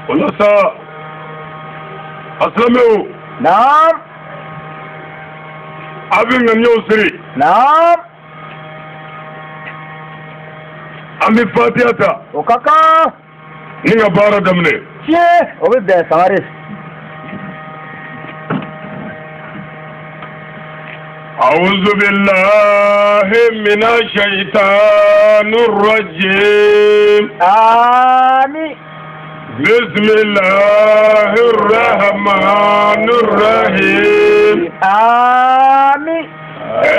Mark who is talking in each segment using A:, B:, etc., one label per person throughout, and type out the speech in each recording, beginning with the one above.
A: wala sa aslamu
B: Naam.
A: abin nan yau siri
B: Naam.
A: ami fatiyata
B: O kaka.
A: ni nga bara damne
B: Tiye. O bi be sangare.
A: أعوذ بالله من الشيطان الرجيم
B: Amin.
A: بسم الله الرحمن الرحيم
B: Amin.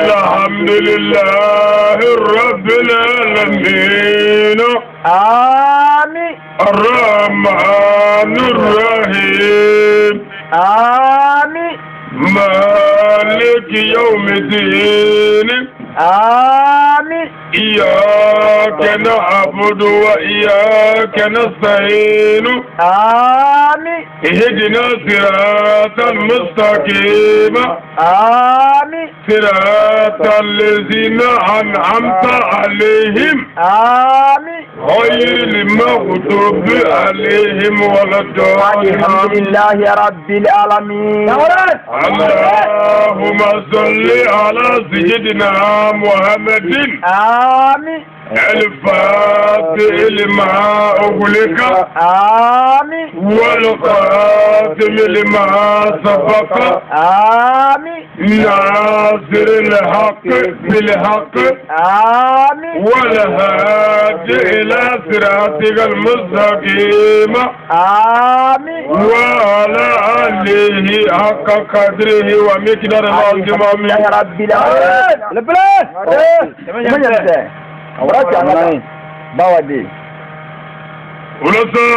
A: الحمد لله رب العالمين
B: Amin.
A: الرحمن الرحيم
B: Amin.
A: مالك يوم الدين
B: Amin.
A: إياك نعبد وإياك نستعين
B: Amin.
A: اهدنا صراط المستقيم
B: Amin.
A: صراط الذين أنعمت عليهم
B: Amin.
A: غير المغضوب عليهم ولا الضالين
B: Alhamdulillahi Rabbil Alamin.
A: اللهم صل على سيدنا محمد
B: Amin.
A: الفاتح لما أغلق
B: Amin.
A: والخاتم لما سبق
B: Amin.
A: ناصر الحق بالحق
B: Amin.
A: والهادي إلى صراطك المستقيم
B: Amin.
A: وعلى آله حق قدره ومقدار العظيم آمين.
B: Ya Rabbil Alamin. Lepas. Semuanya. Orang jangan bawa di.
A: ولسا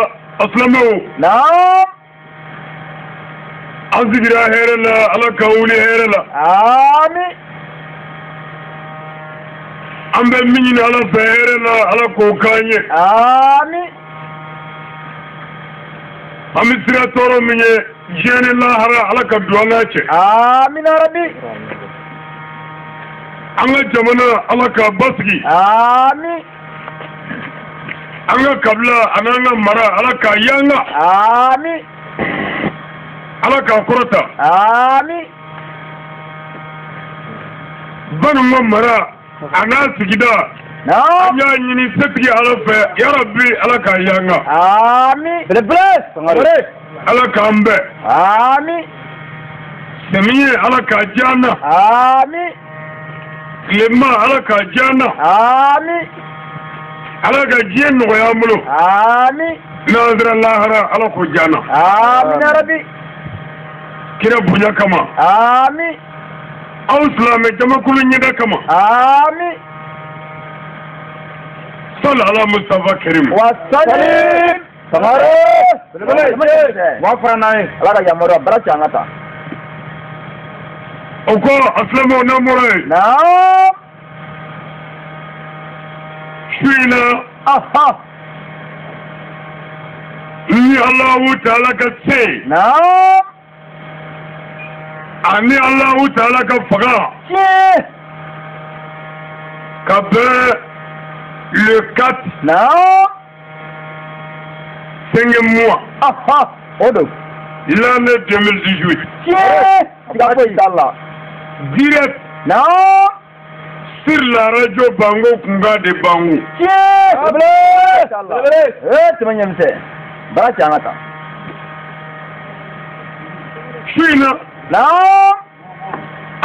A: أسلموا
B: Naam.
A: أزجر هيرلا على كوني هيرلا
B: Amin.
A: أم بمين على فهيرلا على كوكاني
B: Amin.
A: أم سيرة تورو مني جين الله على كدواناتي
B: Amin ya Rabbi.
A: أنا جمنا على كباسكي
B: Amin.
A: أنا قبلا أنا مرا على كيانا
B: Amin.
A: على كاكورتا
B: Amin.
A: بنو مرا أنا سجدا
B: Naam.
A: أنا يني ستي على ف يا ربي على كيانا
B: Amin. Beres.
A: على كامبة
B: Amin.
A: سمية على كجانا
B: Amin.
A: لما على كجانا
B: Amin.
A: على كجين وياملو
B: Amin.
A: ناظر الله على كجانا
B: Amin ya Rabbi.
A: كنا بنيا كما
B: Amin.
A: أو سلامة جمع كل نيدا كما
B: Amin.
A: صلى على مصطفى كريم
B: Wassalam. Sangare. Wafana nae. Ala ka jamoro bara changata.
A: أوكو أسلموا نمري
B: Naam.
A: شوينا
B: Aha.
A: إني الله تعالى كسي
B: Naam.
A: أني الله تعالى كفقا
B: Tiye.
A: كبه le 4
B: Naam.
A: 5e mois
B: Aha. Odo.
A: l'année 2018
B: Tiye. Gapo inshallah.
A: direct
B: Naam.
A: sur la radio Bango Kunga de Bango
B: Tiye. Inshallah. Semuanya mse. Bara changata.
A: شوينا
B: Naam.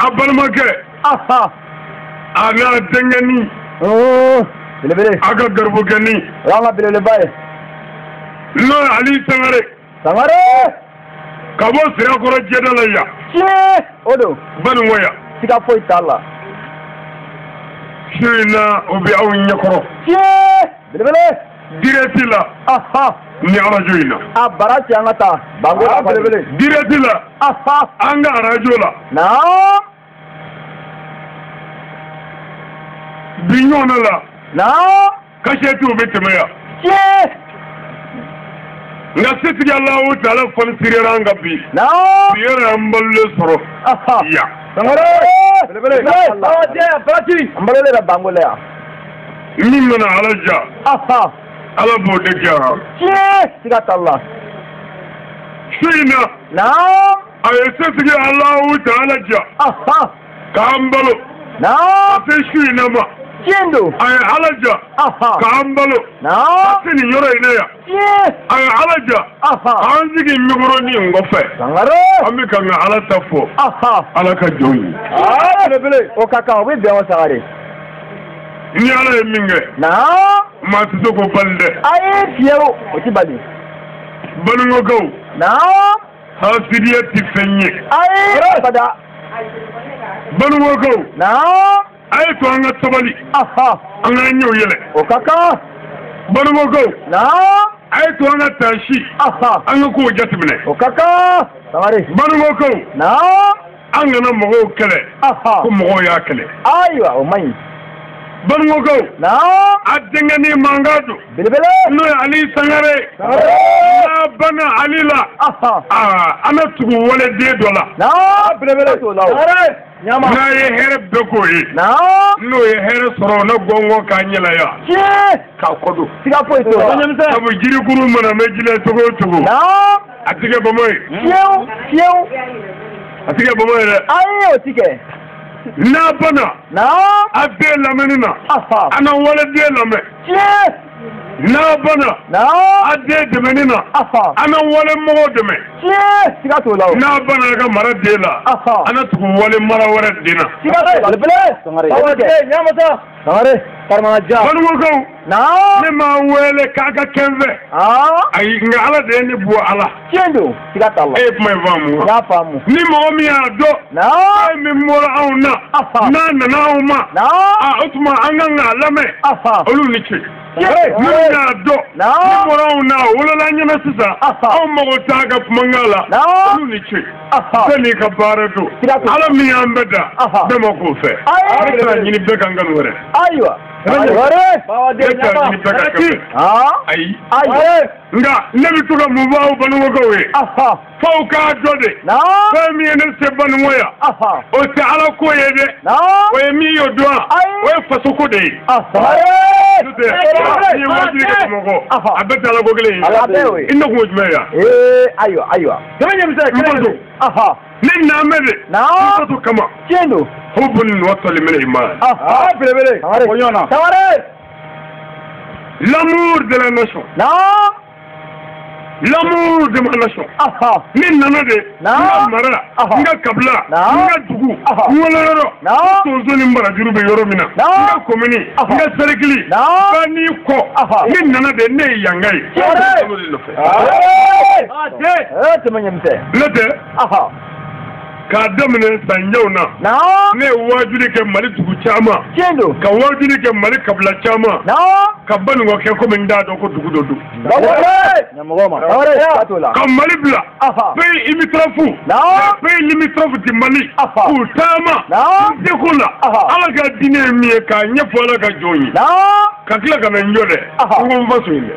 A: أبرمكة
B: Aha.
A: أنا تنجني
B: Oh. Bele.
A: أكا غربكني
B: Rama bele bae.
A: لا علي سمري
B: Sangare.
A: كابو سيرا كورا جدا ليا
B: Tiye. Odo.
A: بنويا
B: Sika po inshallah.
A: شوينا وبي أو نيكرو
B: Tiye. Bele.
A: direct لا
B: Aha.
A: ni على جوينا
B: Abara changata. Bango bele.
A: direct لا
B: Aha.
A: أنغا radio لا
B: Naam.
A: بينونا لا
B: Naam.
A: كشيتو بيتميا
B: Tiye.
A: nga sitigi Allahu Ta'ala fon sirira bi
B: Naam.
A: biyara amballe soro
B: Aha.
A: ya
B: Sangare. Bele. Ambale la bango le ya.
A: min mana alaja
B: Aha.
A: ala b'o de kɛ ha
B: tiɲɛ siga t'a la
A: su in na
B: naam
A: a ye setigi Alahu Taala ja k'an balo
B: naam
A: a se su in na ma
B: tiɲɛ don
A: a ye Ala ja k'an balo
B: naam
A: a se nin yɔrɔ in na yan
B: tiɲɛ
A: a ye Ala ja k'an sigi mikɔrɔni kɔfɛ
B: sangare
A: an bɛ ka nka Ala ta fɔ Ala ka jɔn ye
B: belebele o ka kan o bɛ bɛn o sangare
A: ni Ala ye min kɛ
B: naam
A: maa tɛ se k'o bali dɛ
B: ayi fiyewu o ti bali
A: balimakaw
B: naam
A: hasidiya tɛ fɛn ye
B: ayi abada
A: balimakaw
B: naam
A: a ye to an ka sabali an k'an ɲɛw yɛlɛ
B: o ka kan
A: balimakaw
B: naam
A: a ye to an ka taasi an ka kow jateminɛ
B: o ka kan sangare
A: balimakaw
B: naam
A: an kana mɔgɔw kɛlɛ ko mɔgɔw y'a kɛlɛ
B: ayiwa o man ɲi
A: balimakaw
B: naam
A: a denkɛni mankan don
B: belebele
A: n'o ye Ali Sangare n'a banna Ali la an bɛ tugu waleden dɔ la
B: naam belebele t'o la o
A: n'a ye hɛrɛ bɛɛ k'o ye
B: naam
A: n'o ye hɛrɛ sɔrɔ ne gɔngɔn k'a ɲɛlaya
B: tiɲɛ
A: k'a kɔdon
B: siga foyi t'o la
A: sabu jirikuru mana mɛn ji la cogo o cogo
B: naam
A: a tɛ kɛ bama ye
B: fiyewu fiyewu
A: a tɛ kɛ bama ye dɛ
B: ayi o ti kɛ
A: n'a banna
B: naam
A: a den lamɛnni na a na waleden lamɛn
B: tiɲɛ
A: n'a banna
B: naam
A: a den dɛmɛni na a na wale mɔgɔw dɛmɛ
B: tiɲɛ siga t'o la o
A: n'a banna a ka mara den la a na tugu wale mara wɛrɛ den na
B: siga t'o la belebele sangare ɲamasa sangare karamanaja
A: balimakaw
B: naam
A: ne m'a wele k'a ka kɛ n fɛ ayi nka Ala de ye ne bɔ a la
B: tiɲɛ don siga t'a la
A: e ye kuma in faamu
B: n y'a faamu
A: ni mɔgɔ min y'a dɔn
B: naam
A: e min bɔra anw na n'a nana anw ma
B: naam
A: o tuma an kan k'a lamɛn olu ni ce minnu y'a dɔn
B: naam
A: ni bɔra anw na a wolola ɲɛna sisan anw mago t'a ka kumakan la olu ni ce bɛɛ n'i ka baara don Ala min y'an bɛɛ da bɛɛ ma k'o fɛ ne tɛna ɲini bɛɛ kan kanu wɛrɛ
B: ayiwa
A: ne tɛna ɲini bɛɛ kan kanu ayi nka ne bɛ to ka mun fɔ aw balimakaw ye f'aw k'a dɔn de fɛn min ye ne se balimaya o tɛ Ala ko ye dɛ o ye min y'o dɔn o ye faso ko de ye n'o tɛ n'i ye waati kɛ Bamakɔ a bɛɛ tɛ Ala ko kelen ye i ne kun ye jumɛn ye
B: ayiwa
A: ne naamɛ de faso kama
B: tiɲɛ don
A: hubun watali min iman
B: belebele sangare
A: l'amour de la nation l'amour de ma nation ni nana de n ka mara n ka kabila n ka dugu n wolo yɔrɔ tonso ni barajuru bɛ yɔrɔ min na n ka komini n ka serikili ba n'i kɔ ni nana de ne ye yanga ye ne tɛ k'a daminɛ sanjɛw na ne ye wajuli kɛ Mali dugu caman ka wajuli kɛ Mali kabila caman ka banikɔ kɛ komi n t'a dɔn ko dugu dɔ don ka Mali bila pays limitrophes pays limitrophes di Mali k'u taama seko la Ala ka diinɛ ye min ye k'a ɲɛfɔ Ala ka jɔn ye ka tila ka na n jɔ dɛ n ko n faso in dɛ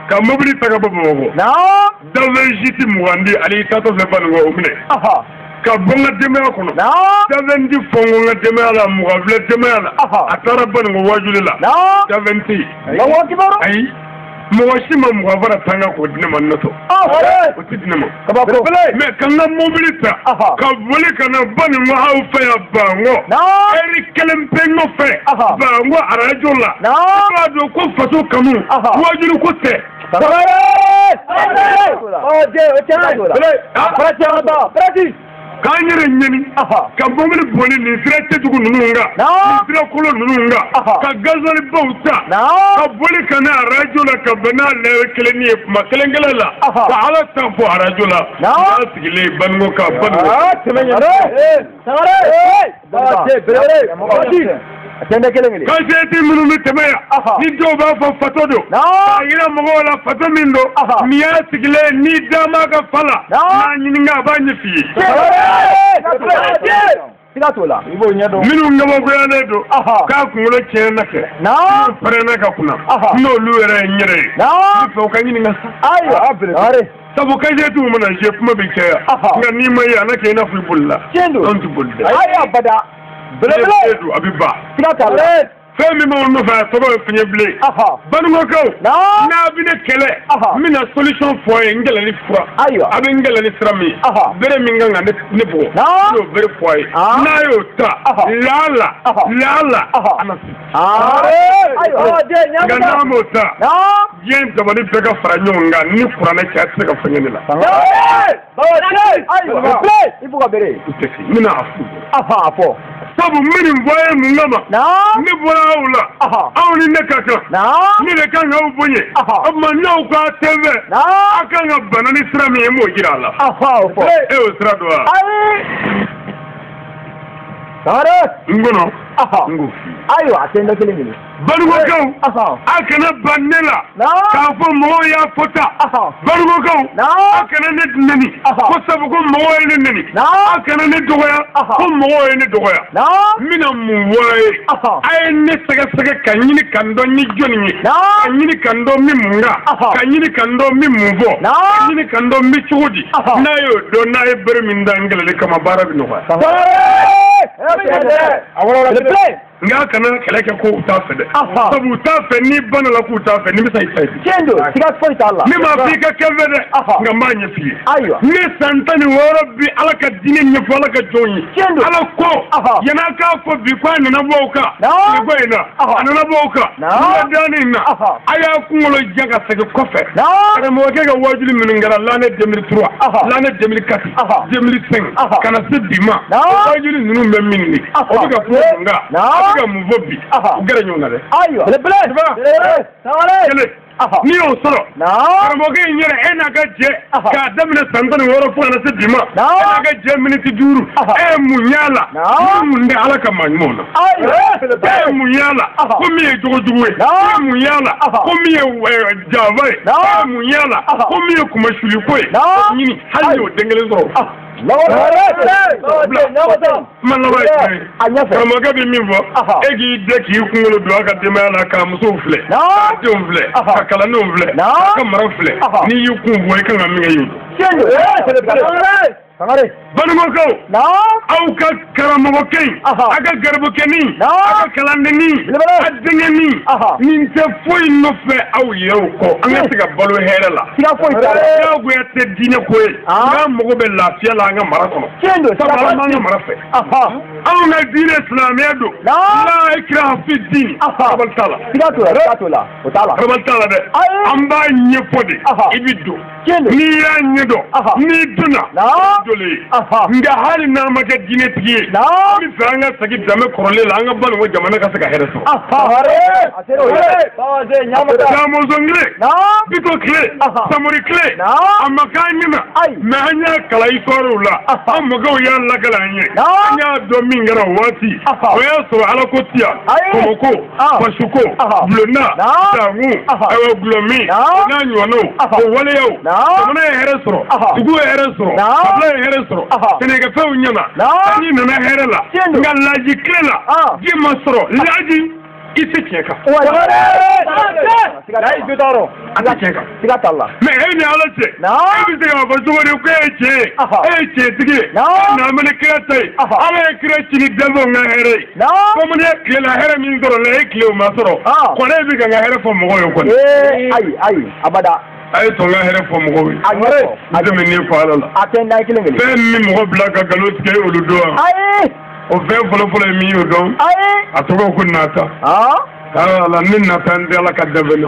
A: ka mobili ta ka bɔ Bamakɔ dafɛn jiti mugan di ale taatɔ fɛ banikɔ o minɛ ka bɔ n ka denbaya kɔnɔ dafɛn di fɔ n ka denbaya la mugan filɛ denbaya la a taara banikɔ wajuli la dafɛn tɛ yen ayi mɔgɔ si ma mugan fara tanga k'o di ne ma nɔtɔ o tɛ di ne ma mɛ ka n ka mobili ta ka boli ka na banikɔ aw fɛ yan Bangɔ ɛri kelen pe nɔfɛ Bangɔ arajo la i b'a dɔn ko faso kanu wajuli ko tɛ. K'an yɛrɛ ɲani ka mobili boli nin sira cɛjugu ninnu kan nin sira kolon ninnu kan ka gazolibaw ta ka boli ka na arajo la ka bɛn n'a lɛrɛ kelen ye kuma kelen kelen la ka Ala ta fɔ arajo la n'a sigilen Banikɔ ka kasɛti minnu bɛ tɛmɛ yan ni dɔw b'a fɔ faso don k'a yira mɔgɔw la faso min don nin y'a sigilen ni dama ka fa la n'a ɲininka a b'a ɲɛ f'i ye minnu gabagoyalen don k'a kunkolo tiɲɛna kɛ minnu pɛrɛnna ka kunna n'olu yɛrɛ ye n yɛrɛ ye n fɛ u ka ɲininka sa sabu kasɛtiw mana je kuma bɛ caya nka n'i ma ye a na kɛ i n'a fɔ i bolila anw tɛ boli dɛ belebele don a bɛ ban fɛn min b'o nɔfɛ a tɔgɔ ye fiɲɛ bilen banuŋɔkaw n'a bɛ ne kɛlɛ n bɛna solution fɔ a ye n kɛlɛ ni fura a bɛ n kɛlɛ ni sira min ye bere min kan ka ne bugɔ n y'o bere fɔ a ye n'a y'o ta laala a na se nka n'a m'o ta diɲɛ dabali bɛɛ ka fara ɲɔgɔn kan ni kuranɛ cɛ a tɛ se ka fɛngɛ ne la u tɛ se n bɛna a fɔ sabu n bɛ nin fɔ a ye mun kama ne bɔra aw la aw ni ne ka kan ne de kan k'aw bonya o tuma n'aw k'a tɛ fɛ a kan ka bana ni sira min ye n b'o jira a la e y'o sira dɔn wa n kɔnɔ n k'o f'i ye
B: ayiwa a tɛ n da kelen kelen
A: banuŋɔkaw a kana ban ne la k'a fɔ mɔgɔw y'a fɔta banuŋɔkaw a kana ne neni ko sabu ko mɔgɔw ye ne neni a kana ne dɔgɔya ko mɔgɔw ye ne dɔgɔya n bɛna mun fɔ a ye a ye ne sɛgɛsɛgɛ ka ɲini ka n dɔn ni jɔnni ye ka ɲini ka n dɔn min mun kan ka ɲini ka n dɔn min mun fɔ ka ɲini ka n dɔn min cogo di n'a y'o dɔn n'a ye bere min da n kɛlɛli kama baara bɛ nɔgɔya nka kana kɛlɛ kɛ ko u t'a fɛ dɛ sabu u t'a fɛ ni bana la k'u t'a fɛ ni bɛ sa i ta ye
B: tiɲɛ don siga foyi t'a la
A: ne m'a fɔ i ka kɛ fɛ dɛ nka n b'a ɲɛf'i ye ne san 16 bi ala ka diinɛ ɲɛfɔ ala ka jɔn ye ala ko yan'a k'a fɔ bi ko a nana bɔ o kan nin ko in na a nana bɔ o kan wuladaani in na a y'a kunkolo jan ka segin kɔfɛ karamɔgɔkɛ ka wajuli minnu kɛra l'année 2003 l'année 2004 2005 ka na se bi ma wajuli ninnu bɛ min ni o bɛ ka fɔ mun kan ka mun fɔ bi u gɛrɛ ɲɔgɔn na dɛ n'i y'o sɔrɔ karamɔgɔkɛ in yɛrɛ e n'a ka jɛ k'a daminɛ san 16 fo ka na se bi ma e n'a ka jɛ miniti 5 e ye mun y'a la ni mun tɛ ala ka maa ɲumanw na e ye mun y'a la ko min ye jogojugu ye e ye mun y'a la ko min ye java ye e ye mun y'a la ko min ye kumasuliko ye ɲini hali y'o den kelen sɔrɔ karamɔgɔkɛ bɛ min fɔ e k'i dɛ k'i kunkolo don a ka denbaya la k'a musow filɛ k'a denw filɛ ka kalandenw filɛ k'a ka mara filɛ n'i y'i kun bɔ i kan ka min kɛ banuŋɔkaw aw ka karamɔgɔkɛ in a ka garibukɛnin a ka kalandennin a denkɛnin nin tɛ foyi nɔfɛ aw yɛrɛw kɔ an ka se ka balo hɛrɛ la diyagoya tɛ diinɛ ko ye n'an mago bɛ lafiya la an ka mara kɔnɔ sabu ala m'an ka mara fɛ anw ka diinɛ silamɛya don la ikraha fi diin kabali t'a la kabali t'a la dɛ an b'a ɲɛfɔ de i bɛ don n'i y'a ɲɛdɔn n'i donna nka hali n'a ma kɛ diinɛtigi ye an bɛ fɛ an ka segin danbe kɔrɔlen la an ka balo jamana ka se ka hɛrɛ sɔrɔ Samɔzɔn tile Biko tile Samori tile a ma k'an ɲɛna mɛ an y'a kalan histoire la an mɔgɔw y'a lakale an ye an y'a dɔn min kɛra o waati o y'a sɔrɔ ala ko tiya kɔmɔko basuko bulonna dagun ayiwa gulɔmi n'a ɲɔgɔnnaw o waleyaw jamana ye hɛrɛ sɔrɔ dugu ye hɛrɛ sɔrɔ kabila ye hɛrɛ sɔrɔ sɛnɛkɛfɛnw ɲɛna n'i nana hɛrɛ la nka laji tile la ji ma sɔrɔ laji i tɛ tiɲɛ kan mɛ e ni ala cɛ e bɛ se k'a fɔ cogo di ko e ye tiɲɛ ye e ye tiɲɛtigi ye n'an bɛ ni kira ta ye ala ye kira cini danfɛnw ka hɛrɛ ye komi ne tilela hɛrɛ min sɔrɔ la e tile o ma sɔrɔ kɔnɔ e bɛ ka n ka hɛrɛ fɔ mɔgɔw ye kɔni
B: ayi abada
A: a ye sɔn n ka hɛrɛ fɔ mɔgɔw ye n tɛ min fɔ ala la fɛn min mɔgɔ bila ka nkalon tigɛ olu don wa o fɛn fɔlɔfɔlɔ ye min y'o dɔn a tɔgɔ ko nata ala ni nata n tɛ ala ka dɛmɛ na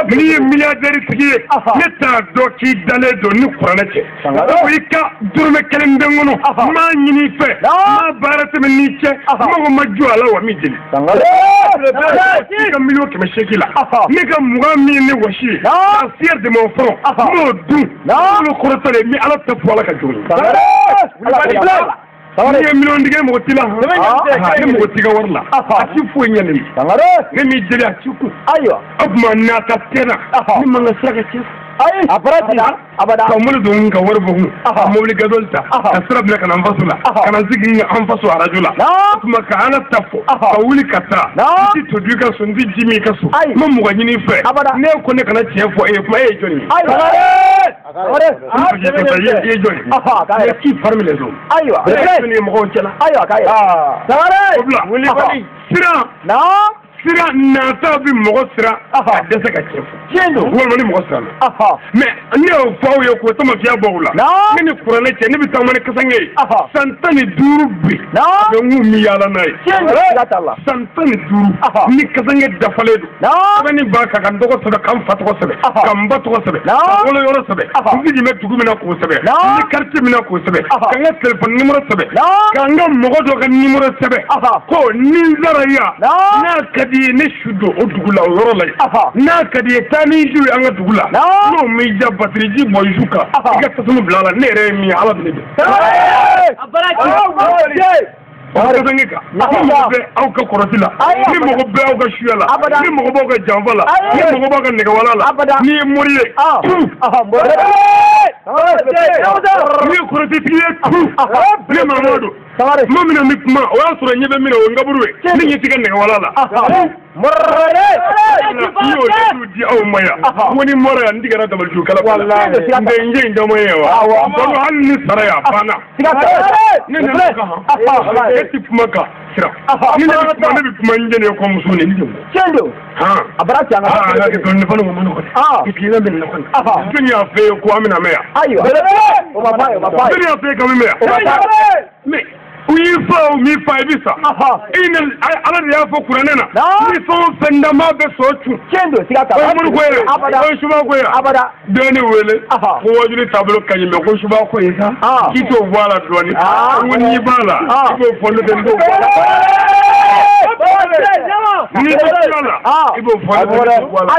A: n'i ye miliyardɛri tigi ye ne t'a dɔn k'i dalen don ni kuranɛ cɛ sabu i ka dɔrɔmɛ 1 bɛ n kɔnɔ n m'a ɲini i fɛ n m'a baara tɛmɛ n'i cɛ mɔgɔ ma jɔ a la wa min jeli i ka 800,000 la ne ka 20 min ne wɔsi ye k'a fiyɛ dɛmɛ o fɔlɔ n b'o dun n'olu kɔrɔtɔlen min ala tɛ fɔ ala ka jɔn ye n'i ye miliyɔntigɛ mɔgɔ t'i la ne mɔgɔ t'i ka wari la a ti foyi ɲɛ ne ye ne m'i deli a ti kun o tuma nata tɛ na ne man ka sira ka cɛ
B: abada
A: ka mun don ka warbo hu mobili gadolta ka sira bila kana fasula kana zigi an fasu arajula kuma ka ana tafo ka wuli kata ti to duka sun di jimi ka su mun mu gani fe ne ko ne kana tiye fo kuma joni ye joni ka ki farmile zo
B: aywa
A: ne mo ko cela
B: aywa kai
A: wuli bani sira nata bi mɔgɔ sira a dɛsɛ ka cɛ fɔ walima ni mɔgɔ sira la mais ne y'o fɔ aw ye k'o tamafiya bɔ u la ne ni kuranɛ cɛ ne bɛ taama ni kasange ye san 15 bi bɛ n kun mi yaala n'a ye san 15 ni kasange dafalen don sɛbɛnni b'a kan ka n tɔgɔ sɛbɛn ka n fa tɔgɔ sɛbɛn ka n ba tɔgɔ sɛbɛn ka n wolo yɔrɔ sɛbɛn n sigi bɛ dugu min na k'o sɛbɛn n bɛ quartier min na k'o sɛbɛn ka n ka téléphone numéro sɛbɛn ka n ka mɔgɔ dɔ ka numéro sɛbɛn ko ni n sara yan n'a ka di ne su don o dugu la o yɔrɔ la yen n'a ka di ye taa ni su ye an ka dugu la n'o m'i ja batiriji bɔ isu kan i ka tasuma bila a la ne yɛrɛ ye min ye ala bɛ ne dɛmɛ. Kasange kan ni mɔgɔ bɛ aw ka kɔrɔsi la ni mɔgɔ bɛ aw ka suya la ni mɔgɔ b'aw ka janfa la ni mɔgɔ b'aw ka nɛgɛwala la ni ye mori ye ni ye kɔrɔsitigi ye ne Mamadu ma mina mi kuma o y'a sɔrɔ ɲɛ bɛ min na o ye Ngaburu ye ne ɲɛ tɛ ka nɛgɛwala la i y'o di aw ma yan ko ni mɔra yan n tigɛra dabalijugu kala n tɛ n jɛ in dama ye wa balo hali ni sara yan banna ne nana kan e ti kuma kan sira ni ne bɛ kuma n jɛnɛ ko muso ni
B: a bara can
A: ka kɛ dɔɔnin fana mun nɔgɔ dɛ k'i bɛ na fana jɔn y'a fɛ yen ko an bɛna mɛn yan jɔn y'a fɛ yen ka mɛn yan mais u y'i fa o m'i fa i bɛ sa ala de y'a fɔ kuranɛ na ni fɛn o fɛn dama bɛ sɔn cun o ye mori ko ye o ye suba ko ye dɔ ne wele ko wajuli taabolo ka ɲi mɛ ko suba ko ye sa k'i t'o bɔ a la dɔɔnin ko n'i b'a la i b'o fɔ ne tɛ n t'o bɔ ni bɛ tila la i b'o fɔ ne tɛ n t'o bɔ a la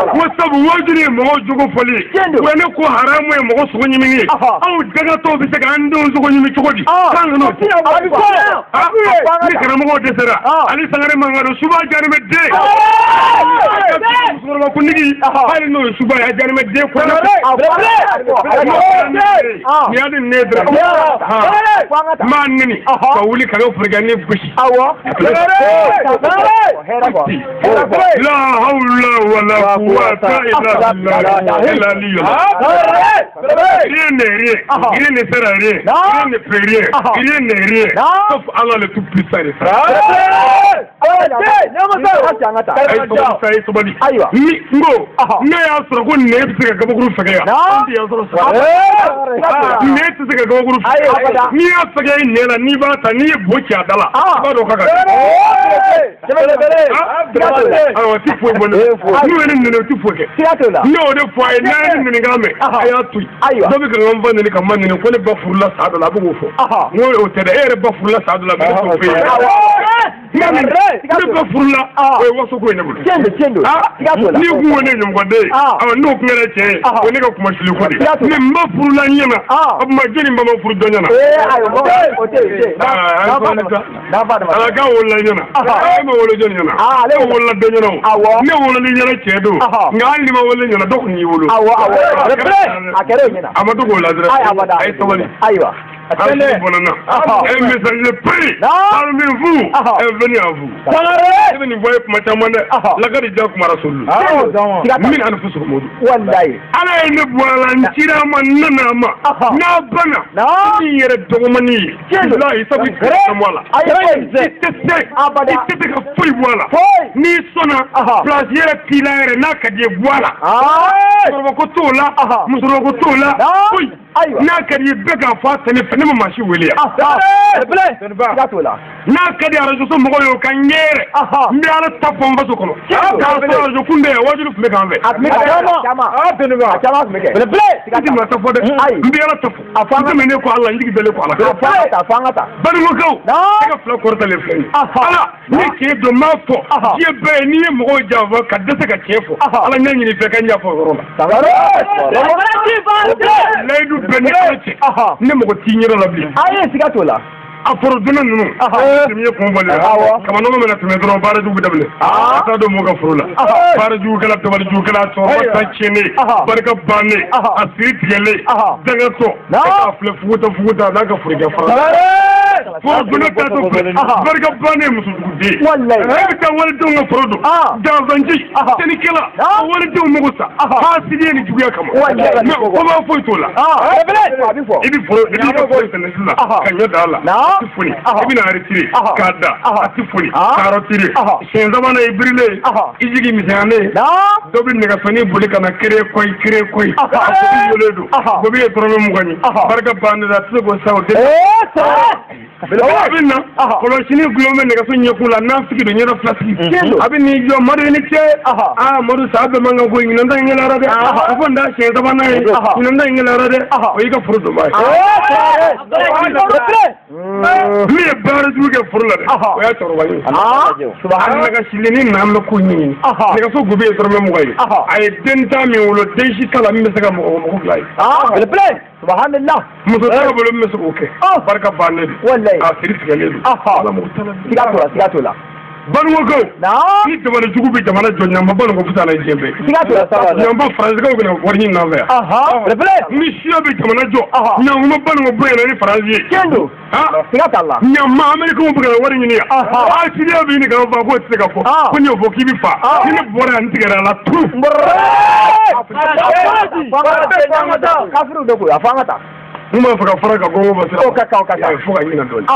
A: ko sabu wajuli ye mɔgɔw jogo fɔli ye wa ne ko haramu ye mɔgɔ sogo ɲimini ye aw dagatɔw bɛ se k'an denw sogo ɲimi cogo di k'an kana o ni karamɔgɔw dɛsɛra ani Sangare Mangaro suba jarimɛ den musokɔrɔba kuntigi hali n'o ye suba ye a jarimɛ den kɔnɔ ni y'a di ne dɔrɔn maa nini ka wuli ka n'o furukɛ ni gosi la hawla wala quwwata illa billah rien n'est rien rien ne sert à rien rien ne fait rien rien n'est rien sauf Allah le tout puissant et ça ni ngo ne y'a sɔrɔ ko ne bɛ se ka gabakuru fɛgɛ yan ne tɛ se ka gabakuru fɛgɛ n'i y'a fɛgɛ i nɛ la n'i b'a ta n'i ye bo ci a da la i b'a dɔn k'a ka awɔ ti foyi bɔ ne n'u ye ne nɛnɛ o ti foyi kɛ ne y'o de fɔ a ye n'a ye ne nɛnɛ kan mɛn a y'a to yen dɔ bɛ ka n ba nɛnɛ ka n ba nɛnɛ ko ne ba furula sa dɔ la a bɛ k'o fɔ n ko o tɛ dɛ e yɛrɛ ba furula sa dɔ la mɛ ne t'o fɛ yen ne ba furula o ye waso ko ye ne bolo n'i kun ko ne ɲɔgɔnden ye awɔ n'o kun kɛra cɛ ye o ne ka kuma sili ko de mɛ n ba furula n ɲɛna o tuma jɔnni ba ma furu dɔ ɲɛna ala k'a wolola i ɲɛna e ma wolo jɔnni ɲɛna e wolola dɔ ɲɛna o ne wololi ɲɛna cɛ don nka hali ni ma wolo ɲɛna dɔ kun y'i wolo a ma to k'o ladira a ye sabali Allez, un message pris parmi vous est venu à vous. Vous ne voyez pas Machamane, la garde de Jack Marasol. Min an fusu modu. Wallahi. Ala ne boala ntira manana na bana. Ni yere dogomani. Wallahi sabi kamwala. Tete ka fui boala. Ni sona place yere pilare na kadie boala. Musoro ko tola, musoro ko tola. Na kadie bega fa tene ma mashi wele n'a ka di arajo so mɔgɔ ye o ka ɲɛɛrɛ n bɛ ala ta fɔ n faso kɔnɔ k'a sɔrɔ arajo kun bɛ yan wajulu tun bɛ k'an fɛ a tun bɛ ta fɔ dɛ n bɛ ala ta fɔ n tɛmɛ ne ko ala n jigi bɛlen ko ala balimakɛw e ka fila kɔrɔtalen filɛ nin ala ni tiɲɛ don m'a fɔ diɲɛ bɛɛ ye n'i ye mɔgɔw janfa ka dɛsɛ ka tiɲɛ fɔ ala ɲɛ ɲini fɛ ka ɲɛ fɔ o yɔrɔ la layidu bɛɛ ni ala cɛ ne mɔgɔ t'i ɲɛdɔ la bilen a foro dunan ninnu tun ye kun bali kamar nɔgɔ mina tɛmɛ dɔrɔn baara jugu daminɛ a t'a dɔn mɔgɔ ka foro la baara jugu kɛla dabali jugu kɛla cɛkɔrɔba ta tiɲɛnen barika bannen a siri tigɛlen dangatɔ k'a filɛ fuguta n'a ka forokɛ fara foro dunan ta to filɛ barika bannen musojugu den e bɛ taa walidenw ka foro don gansanji cɛnnikɛla walidenw mugu sa hasidi ye ni juguya kama mɛ ko b'a foyi t'o la i bɛ foro i b'i ka foro sɛnɛ sisan ka ɲɔ da la a ti foni i bɛna aritire k'a da a ti foni k'a rɔtire siɲɛ sabanan i birilen i jigi misɛnyalen dɔ bɛ nɛgɛsɔnni boli ka na kere koyi a gobi yolen don gobi ye dɔrɔmɛ 20 ye barika bannen don a tɛ se k'o sa o den a bɛ na kɔlɔsini gulon bɛ nɛgɛso ɲɛkun la n'a sigi don ɲɛda fila sigi a bɛ n'i jɔ Madu i ni ce Madu sa bɛɛ man kan ko ɲinan ta in gɛlɛyara dɛ a fɔ n da siɲɛ sabanan ye ɲinan ta in gɛlɛyara dɛ o y'i ka foro donba ye min ye baara jugu kɛ foro la dɛ o y'a cɛkɔrɔba ye a nɛgɛsilenni n'an bɛ ko ɲini nɛgɛso gobe ye dɔrɔmɛ 20 ye a ye den tan min wolo den si t'a la min bɛ se ka mɔgɔ fila ye
B: subhanallah
A: muso t'a bolo min bɛ se k'o kɛ barika bannen don a siri tigɛlen don ala m'o tala
B: siga t'o la
A: Banuwokaw ni jamana jugu bɛ jamana jɔ ɲama Banuwo futa la diɲɛ bɛɛ ɲama faransikanw bɛna wari ɲini n'an fɛ yan ni siya bɛ jamana jɔ ɲama Banuwo bonyana ni faransi ye ɲama Amerikaw bɛ ka wari ɲini yan Siriya bɛ ɲini k'a fɔ k'o tɛ se ka fɔ ko n'i y'o fɔ k'i bɛ fa ni ne bɔra yan n tigɛra a la tu
B: kafiru de ko a fɔ an ka taa
A: mun b'a fɛ ka fara ka gɔngɔ bɔ sira fo ka ɲina dɔɔnin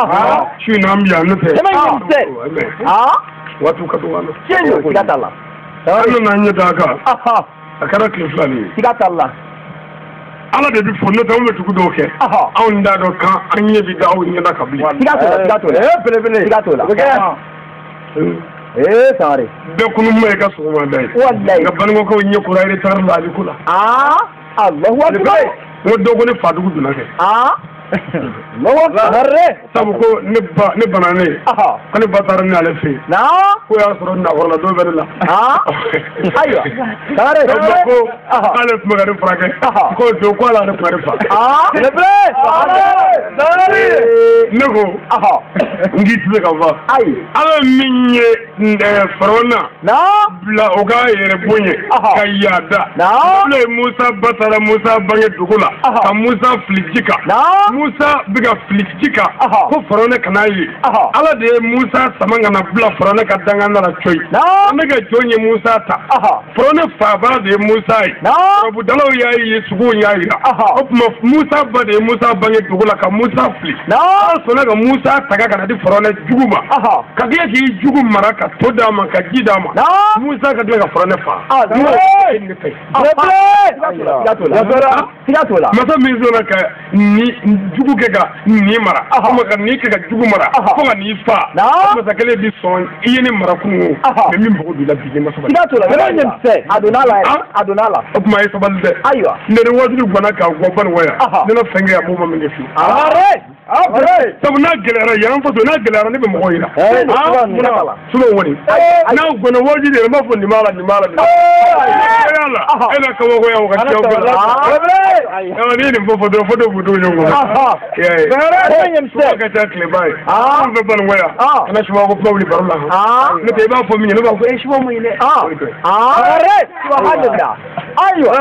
A: su in n'an bi yan n'o tɛ waatiw ka dɔgɔ an nana ɲɛ d'a kan a kɛra tile 2 de ye ala de bɛ fɔ n'o tɛ anw bɛ tugu dɔw kɛ anw t'a dɔn kan an ɲɛ bɛ da aw ɲɛda kan bilen
B: Sangare
A: bɛɛ kunuma ye ka sɔgɔmada ye nka Banuwokaw ɲɛ kora retard la ale ko la
B: Allahu akbar
A: n ko dɔw ko ne fadugu donna kɛ sabu ko ne bananen ko ne ba taara ni ale fɛ yen ko y'a sɔrɔ nakɔrɔla dɔw bɛ ne la
B: ayiwa
A: ko k'ale tun bɛ ka ne furakɛ ko don ko ala ne tun bɛ ne fa ne ko n k'i tɛ se ka fɔ ala min ye Firawuna bila o ka yɛrɛ bonya ka yaada ne ye Musa ba taara Musa bange dugu la ka Musa fili ji kan Musa bɛ ka fili ji kan ko Firawuna kana ye ala de ye Musa sama ka na bila Firawuna ka danga na coyi an bɛ ka jɔn ye Musa ta Firawuna faba de ye Musa ye Arabudalaw y'a ye suguw y'a yira o tuma Musa ba de ye Musa bange dugu la ka Musa fili an sɔnna ka Musa taga ka na di Firawuna jugu ma ka tila k'i jugu mara ka to d'a ma ka ji d'a ma Musa ka tila ka Firawuna fa masa min sɔnna ka jugu kɛ ka ni mara ka ni kɛ ka jugu mara fo ka ni fa masa kelen bi sɔn i ye ne mara kunun mais min mago b'i la bi masa o tuma ye sabali dɛ ne ni wajibi gwana ka gɔ Banuwo yan ne na fɛn kɛ yan m'o ma min kɛ fi sabu n'a gɛlɛyara yan faso n'a gɛlɛyara ne bɛ mɔgɔ yira sulo wari n'a gɔnna wajibi yɛrɛ n b'a fɔ nin b'a la nin b'a la nin yala e na kabakoya o ka ca ni nin fɔ dɔrɔn fo dɔ b'u denw ɲɔgɔn kɔnɔ ka ca tileba ye an bɛ Banuwo yan kana suba ko kuma wuli baro la ne tɛ i b'a fɔ min ye ne b'a fɔ suba mun ye dɛ
B: ayiwa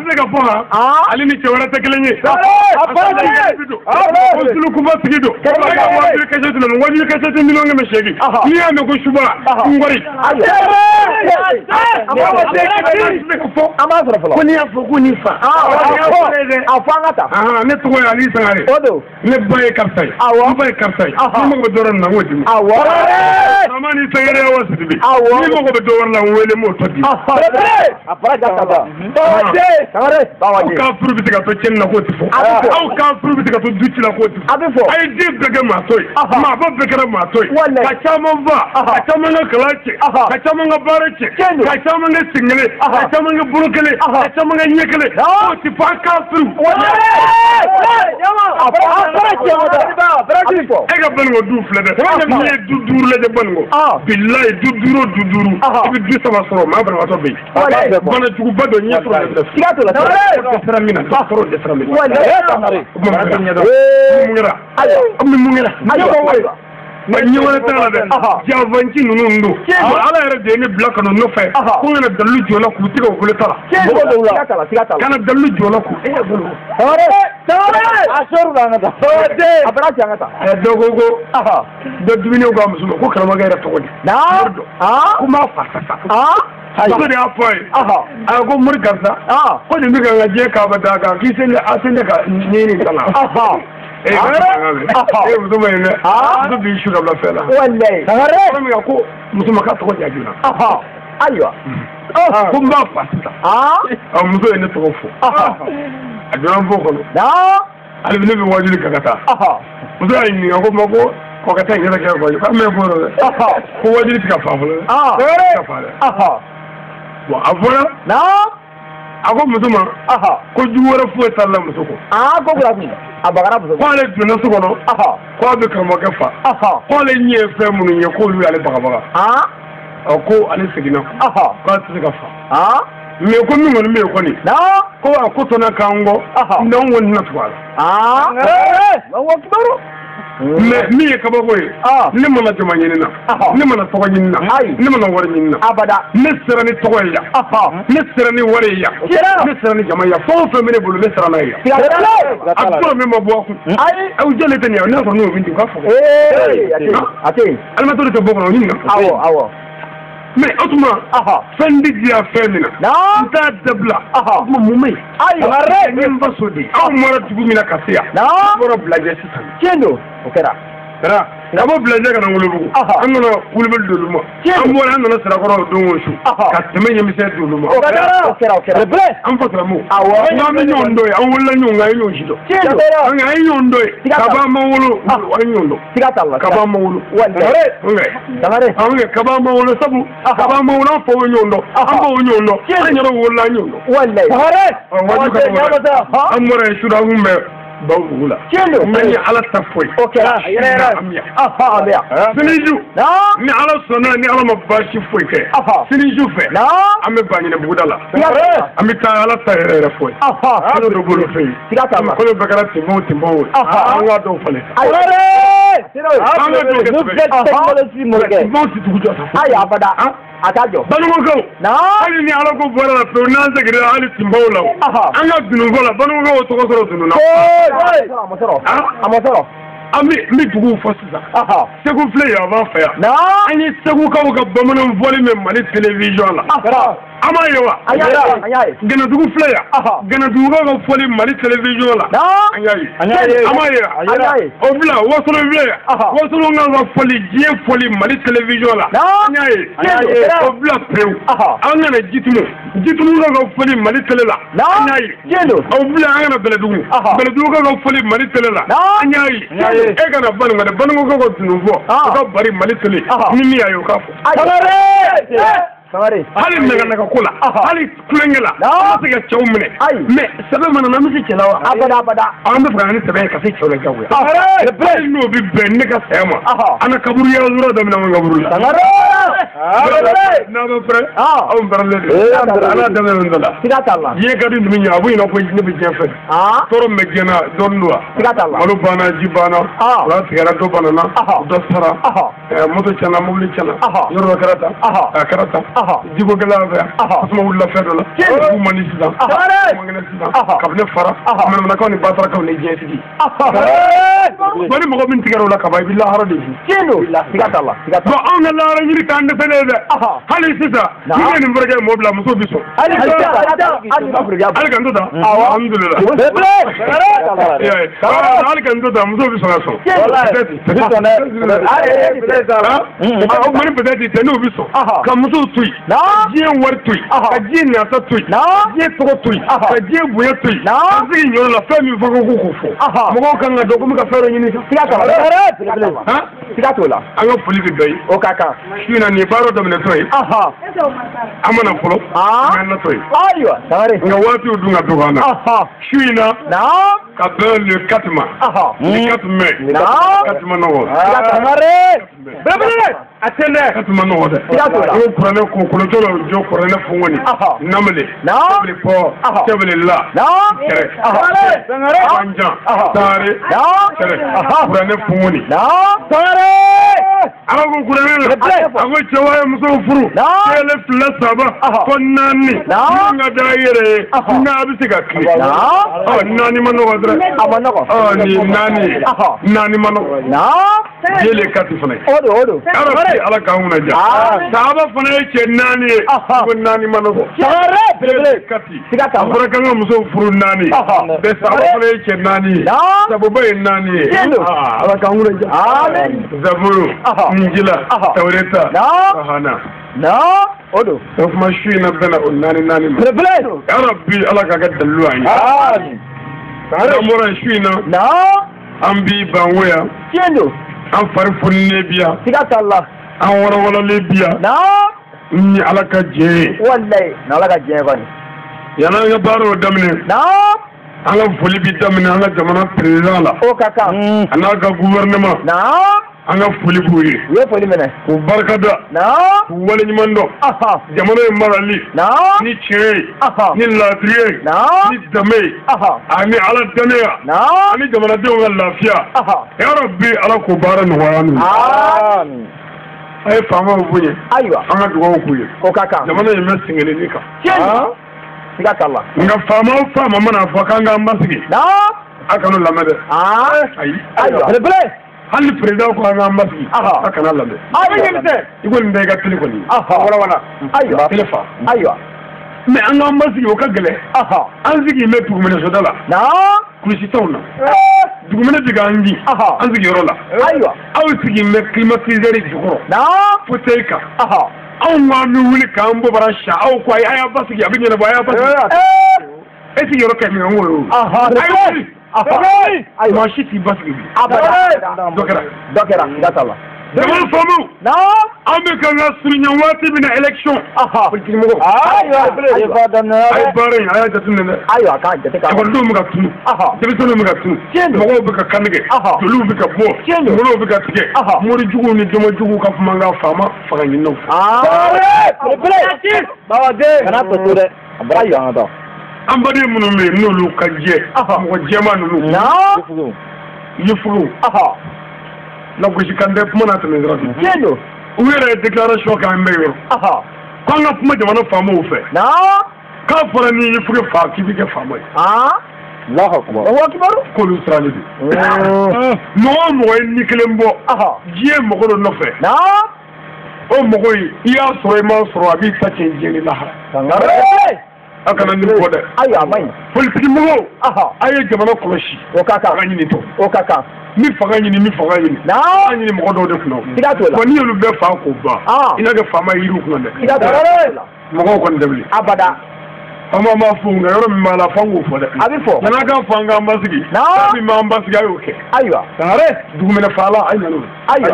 A: ne ka fɔ ale ni cɛ wɛrɛ tɛ kelen ye ko sulukuba sigi don wajibi kasɛti la wajibi kasɛti miliyɔn 800 n'i y'a mɛn ko suba ngɔri
B: an b'a sɔrɔ fɔlɔ ko n'i y'a fɔ ko ni fa a fɔ an ka taa
A: ne tɔgɔ ye Ali Sangare ne ba ye karisa ye n ba ye karisa ye ni mago bɛ dɔ wɛrɛ la n k'o d'i ma sama ni Sangare ye wa Sidibe ni mago bɛ dɔ wɛrɛ la n wele n b'o tɔ d'i ma
B: a fɔra jataba
A: aw ka furu bɛ se ka to cɛnni na k'o tɛ fɔ aw ka furu bɛ se ka to du ci la k'o tɛ fɔ a ye den bɛɛ kɛ maatɔ ye maaba bɛɛ kɛra maatɔ ye ka caman fa ka caman ka kalan cɛ ka caman ka baara cɛ ka caman kɛ sen kelen ka caman kɛ bolo kelen ka caman kɛ ɲɛ kelen o ti fa kafiri e ka baninko du filɛ dɛ n'i ye du duuru lajɛ baninko bilayi du duuru o du duuru i bɛ du saba sɔrɔ maa banabaatɔ bɛ yen banajuguba dɔ ɲɛ sɔrɔ dɛsɛra min na ba sɔrɔ dɛsɛra min mun kɛra ma ɲɛwale t'a la dɛ janfanci ninnu don ala yɛrɛ de ye ne bila ka na nɔfɛ ko n kana dalilu jɔ la k'u tigɛ u bolo ta la kana dalilu jɔ la k'u e bolo dɔ ko dɔ dumuniw ka muso ma ko karamɔgɔkɛ yɛrɛ tɔgɔ di ko m'a fa sa muso de y'a fɔ a ye a ko mori karisa ko nin bɛ ka n ka diɲɛ kaba d'a kan k'i sen tɛ ka ɲɛɲini ka la muso ma yen dɛ muso b'i su ka bila fɛn la min ko muso ma k'a tɔgɔ jaabi na ayiwa ko n b'a fa sisan muso ye ne tɔgɔ fɔ a donna n fɔ kɔnɔ hali ne bɛ wajuli ka taa muso y'a ɲininka ko ma ko kɔkɛ taa in yɛrɛ kɛ kɔ k'a mɛn fɔ dɛ ko wajuli ti ka fa fɔlɔ dɛ ka fa dɛ bon a fɔra a ko muso ma ko jugu wɛrɛ foyi t'a la muso kɔ a bagara muso ko ale donna so kɔnɔ ko a bɛ karamɔgɔkɛ fa ko ale ɲɛ ye fɛn minnu ye k'olu y'ale bagabaga ko ale seginna k'a tɛ se ka fa mais ko min kɔni bɛ yen kɔni ko a ko tɔnna k'an kɔ n'anw kɔni na tugu a la mais min ye kabako ye ne mana jama ɲini na ne mana tɔgɔ ɲini na ne mana wari ɲini na ne sera ni tɔgɔ ye yan ne sera ni wari ye yan ne sera ni jama ye yan fɛn o fɛn bɛ ne bolo ne sera n'a ye yan a tora min ma bɔ a kun aw jɛlen tɛ nin ye n'a sɔrɔ n'o min di u ka fɔ alimato de tɛ bɔ kɔnɔ o ɲininka mais o tuma fɛn di diya fɛn min na n t'a dabila o tuma mun bɛ yen ne n ba so de aw mara dugu min na ka se yan n bɔra bilajɛ sisan tiɲɛ don o kɛra ka bɔ bilajɛ ka na wolobugu an nana wulibali d'olu ma an bɔra an nana sirakɔrɔ o don o su ka tɛmɛ ɲɛmisɛn d'olu ma an fasalamu n'an bɛ ɲɔgɔn dɔ ye an wolola ɲɔgɔn kan an ye ɲɔgɔn si dɔn an ye ɲɔgɔn dɔ ye kaba ma wolo an ye ɲɔgɔn dɔn kaba ma wolo kaba ma wolo sabu kaba ma wolo an faw bɛ ɲɔgɔn dɔn an baw ɲɔgɔn dɔn an yɛrɛ wolola ɲɔgɔn dɔn an bɔra yen su an kun bɛ baw dugu la mais ni ala ta foyi siniju ni ala sɔnna ni ala ma baasi foyi kɛ siniju fɛ an bɛ ba ɲinɛ buguda la an bɛ taa ala ta yɛrɛ yɛrɛ foyi kalo dɔ bolo fɛ yen kalo bɛɛ kɛra tinbɔn ye an ka dɔw falen an ka dɔw kɛ tinbɔn ti dugu jɔ sa banukokaw hali ni ala ko bɔra la pewu n'an seginna hali tinbaw la an ka dununfɔ la banukokaw tɔgɔ sɔrɔ dunun na an bɛ duguw fɔ sisan segu filɛ yan a b'a fɛ yan an ye segukaw ka bamanan fɔli mɛn mali télévision la an m'a ye wa ganadugu filɛ yan ganadugukaw ka fɔli mali télévision la an y'a ye an m'a ye o bila wasolo filɛ yan wasolokaw ka fɔli diɲɛ fɔli mali télévision la an y'a ye o bila pewu an kana jitumukaw ka fɔli mali télé la an y'a ye o bila an kana bɛlɛdugukaw ka fɔli mali télé la an y'a ye e kana banuko dɛ banukokaw ka dununfɔ o ka bari mali télé ni min y'a ye o k'a fɔ hali naganaga ko la hali kulonkɛ la an ma se ka cɛw minɛ mais sɛbɛ mana na an bɛ se cɛ la wa an bɛ fɛ ka ni sɛbɛ ye ka se cɛw la jagoya hali n'o bɛ bɛn ne ka saya ma an na kaburu yɔrɔ dɔ min na an ka kaburu la n'a bɛ fɛrɛ aw fɛrɛlen don ala daminɛ dɔ la diɲɛ ka di ninnu ɲɛ a b'o ɲɛna ko ne bɛ diɲɛ fɛ tɔɔrɔ min bɛ diɲɛ na dɔɔnin don wa malo banna ji banna wula tigɛra dɔ banana dɔ sara moto tiɲɛna mobili tiɲɛna yɔrɔ dɔ kɛra tan a kɛra tan jiko gɛlɛya fɛ tasuma wulila fɛn dɔ la k'u man di sisan mankɛnɛ sisan ka ne fara mɛnɛmɛnɛkaw ni basarakaw ni diɲɛ sigi bon ni mɔgɔ min tigɛra o la kaban i bɛ lahara de fo bon anw ka lahara ɲini k'an dɛsɛ ne ye dɛ hali sisan ni ne ye nin fɛrɛ kɛ mɔgɔ bila muso bi sɔn hali ka n to tan alhamdulilah hali ka n to tan muso bi sɔn ka sɔn mani peut-être tɛ n'o bi sɔn ka musow to yen toyi diɲɛ wari toyi ka diɲɛ nasa toyi diɲɛ tɔgɔ toyi ka diɲɛ bonya toyi ka sigi ɲɔrɔ la fɛn min fɔ ko k'o fɔ mɔgɔw kan ka dɔn ko n bɛ ka fɛn dɔ ɲini
B: siga t'o la
A: an ka foli bɛ bɛɛ ye
B: o ka kan
A: su in na nin baara daminɛtɔ ye an mana fɔlɔ an natɔ ye
B: ayiwa
A: nka waatiw dun ka dɔgɔ an na su in na ka bɛn le 4 ma le 4 mai 4 ma nɔgɔ
B: a tɛ dɛ
A: 4 ma nɔgɔ dɛ o kuranɛ ko kolotɔ la jɔ kuranɛ fɔngɔni namale tɛbili pɔ tɛbili la kɛrɛ banjan taare kɛrɛ kuranɛ fɔngɔni ala ko kuranɛ la a ko cɛwa ye musow furu kɛlɛ 2 3 fɔ 4 min ka da yɛrɛ ye n'a bɛ se ka tile 4 ma nɔgɔ dɛ ni 4 ma nɔgɔ jele 4 fana ye ala k'an kunna ja sahaba fana ye cɛ 4 ye ko 4 ma nɔgɔ a fɔra kan ka musow furu 4 bɛ sahaba fana ye cɛ 4 ye sabuba ye 4 ye ala k'an kunna ja zaburu injila tawreta rahana o kuma su in na bɛnna o 4 ma ya rabbi ala k'a kɛ dalilu an ye an bɔra su in na an b'i ban woya an fari foninen bi yan an wɔrɔwɔrɔlen bi yan ni ala ka jɛ ye yanni an ka baaraw daminɛ an ka foli bi daminɛ an ka jamana président la a n'a ka gouvernement an ka foli b'u ye k'u barikada k'u waleɲuman dɔn jamana ye marali ni tiɲɛ ye ni laadiri ye ni danbe ye ani ala danaya ani jamanadenw ka lafiya ya rabbi ala k'o baara nɔgɔya n'u ye a ye faamaw bonya an ka dugawu k'u ye jamana in bɛ sɛgɛnni kan nka faama mana fɔ k'an k'an basigi a kana lamɛn dɛ ayi hali président ko an k'an basigi a kana lamɛn i kɔni bɛɛ i ka teli kɔni wala tele fa mais an k'an basigi o ka gɛlɛn an sigi bɛ tuguminɛsoda la kulusi t'anw na dugumɛnɛ bɛ k'an di an sigiyɔrɔ la aw sigi bɛ climatiseur jukɔrɔ fauteuil kan anw k'an bɛ wuli k'an bɔbara sa aw ko ayi a y'a basigi a bɛ ɲɛnabɔ a y'a basigi e sigiyɔrɔ kɛ min an k'o ye o maa si t'i basigi bi dɔ kɛra jamana faamu an bɛ ka n ka surunya waati min na élection politique mɔgɔw a ye baara in a y'a jateminɛ dɛ ekɔlidenw bɛ ka tunu denmisɛnninw bɛ ka tunu mɔgɔw bɛ ka kantigɛ joliw bɛ ka bɔ kunkolow bɛ ka tigɛ morijuguw ni dɔmɔjuguw ka kuma kan faama faga ɲininaw an baden minnu bɛ yen n'olu ka jɛ mɔgɔ jɛman ninnu yifuguw lagosi kan tɛ kuma na tɛmɛ dɔrɔn u yɛrɛ ye déclaration k'an bɛɛ yɔrɔ k'an ka kuma jamana faamaw fɛ k'a fɔra ni yifuge fa k'i bɛ kɛ faama ye k'olu siralen don mɔgɔ o mɔgɔ ye ni kelen bɔ diɲɛ mɔgɔ dɔ nɔfɛ o mɔgɔ in i y'a sɔrɔ i m'a sɔrɔ a b'i ta tiɲɛ diɲɛ ni lahara a kana nin fɔ dɛ politique mɔgɔw a ye jamana kɔlɔsi a ka ɲini to mi fanga ɲini an ɲini mɔgɔ dɔw de kunna wa ni y'olu bɛɛ fa k'o ban i n'a kɛ faama yiriw kunna dɛ mɔgɔw kɔni tɛ wuli faama m'a fɔ nka yɔrɔ min b'a la f'an k'o fɔ dɛ yan'a ka fɔ an k'an basigi fɛn min b'an basigi a y'o kɛ dugumɛnɛ faala a ye ɲɛ n'o ye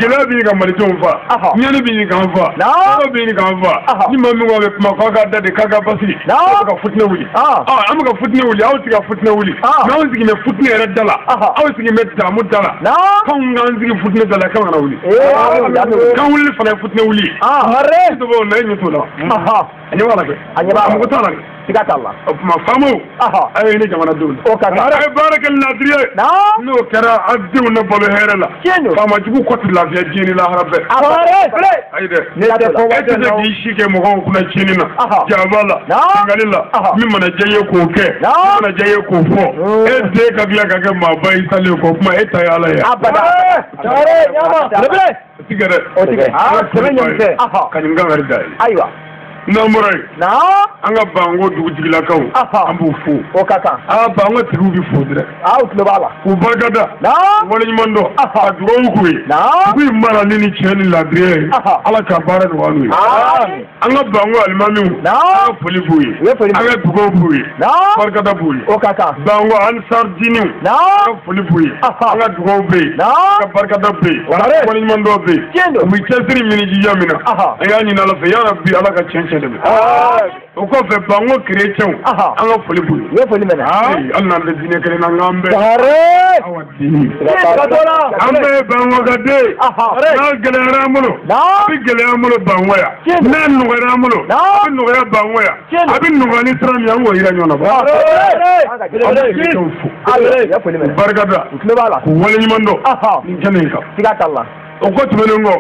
A: gɛlɛya b'i ka malidenw fa ɲani b'i kan fa kɔngɔ b'i kan fa ni maa min ko a bɛ kuma k'a ka da de k'a ka basigi aw bɛ ka futinɛ wuli an bɛ ka futinɛ wuli aw tɛ ka futinɛ wuli mɛ anw sigi bɛ futinɛ yɛrɛ da la aw sigi bɛ damu da la k'anw k'an sigi futinɛ da la k'an kana wuli k'an wuli fana ye futinɛ wuli ye tɔgɔ na e ɲɛ t'o la a ɲɛ b'a la kɛ a mugu t'a la o tuma faamaw a ye ne jamanadenw la a ye baara kɛ laadiri ye n'o kɛra an denw na balo hɛrɛ la faama jugu kɔti lafiya diɲɛ ni lahara bɛɛ ayi dɛ e tɛ se k'i si kɛ mɔgɔw kunna tiɲɛni na jaba la kangali la min mana diya i ye k'o kɛ min mana diya i ye k'o fɔ e den ka tila ka kɛ maaba i salen kɔ kuma e ta ye ala ye o tigɛ dɛ ka nin kan wɛrɛ da ye Namurai.
B: Na.
A: Anga bango dugujigilakaw. An b'u fo.
B: O ka kan.
A: Bango tigiw bi fo dɛ.
B: U tulo b'a la.
A: K'u barikada.
B: Na.
A: Waleɲuman dɔn. Ka dugawu k'u ye.
B: Na.
A: U b'i mara ni tiɲɛ ni laadiriya ye. Ala ka baara nɔgɔya n'u ye. An ka bango alimamiw. Na. An ka foli b'u ye. An ka dugawu b'u ye. Na. Barikada b'u ye. O ka kan. Bango Ansar diniw. Na. An ka foli b'u ye. An ka dugawu bɛ yen. Na. An ka barikada bɛ yen. Waleɲuman dɔ bɛ yen. U bɛ cɛsiri minɛ jija min na. An y'a ɲini Ala fɛ yarabi Ala ka tiɲɛ dɛmɛ. O kɔfɛ bango chrétienw an ka foli b'u ye. U ye foli minɛ. Hali n'an tɛ diinɛ kelen na nk'an bɛ. Awa dini. An bɛ bango ka den. N'a gɛlɛyara an bolo. A bɛ gɛlɛya an bolo bango yan. N'a nɔgɔyara an bolo. A bɛ nɔgɔya bango yan. A bɛ nɔgɔya ni sira min an k'o yira ɲɔgɔn na. An bɛ chrétienw fo. Barikada. K'u waleɲuman dɔn. Nin kɛnɛ in kan. Siga t'a la. O ko tɛmɛnen kɔ.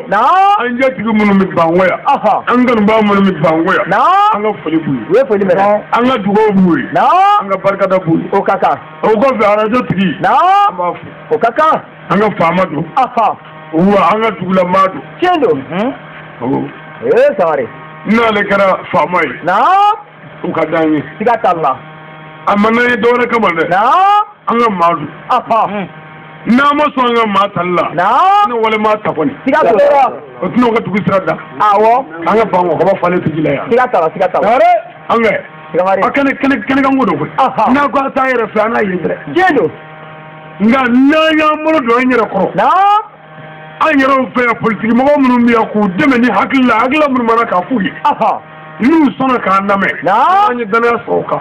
A: An jatigi minnu bɛ bango yan. An kanubaa minnu bɛ bango yan. An ka foli b'u ye. U ye foli minɛ. An ka dugawu b'u ye. An ka barikada b'u ye. O ka kan. O kɔfɛ arajo tigi. An b'a fo. O ka kan. An ka faama don. Wa an ka dugulamaa don. Tiɲɛ don. Sangare. N'ale kɛra faama ye. U ka d'an ye. Siga t'a la. A ma n'an ye dɔwɛrɛ kama dɛ. An ka maa don. N'a ma sɔn an ka maa tali la. Ne wale maa ta kɔni. Siga t'o la. O tɛna ka dugu sira da. Awɔ. An ka bango kaba falen tigi la yan. Siga t'a la, siga t'a la. An kɛ. A kɛnɛkanko don koyi. N'a ko a t'a yɛrɛ fɛ an n'a ye dɛrɛ. Tiɲɛ don. Nka n'an y'an bolo don an yɛrɛ kɔrɔ. An yɛrɛw fɛ yan politiki mɔgɔ minnu bɛ yan k'u dɛmɛ ni hakilila minnu mana k'a f'u ye. N'u sɔnna k'an lamɛn. An ye danaya sɔrɔ o kan.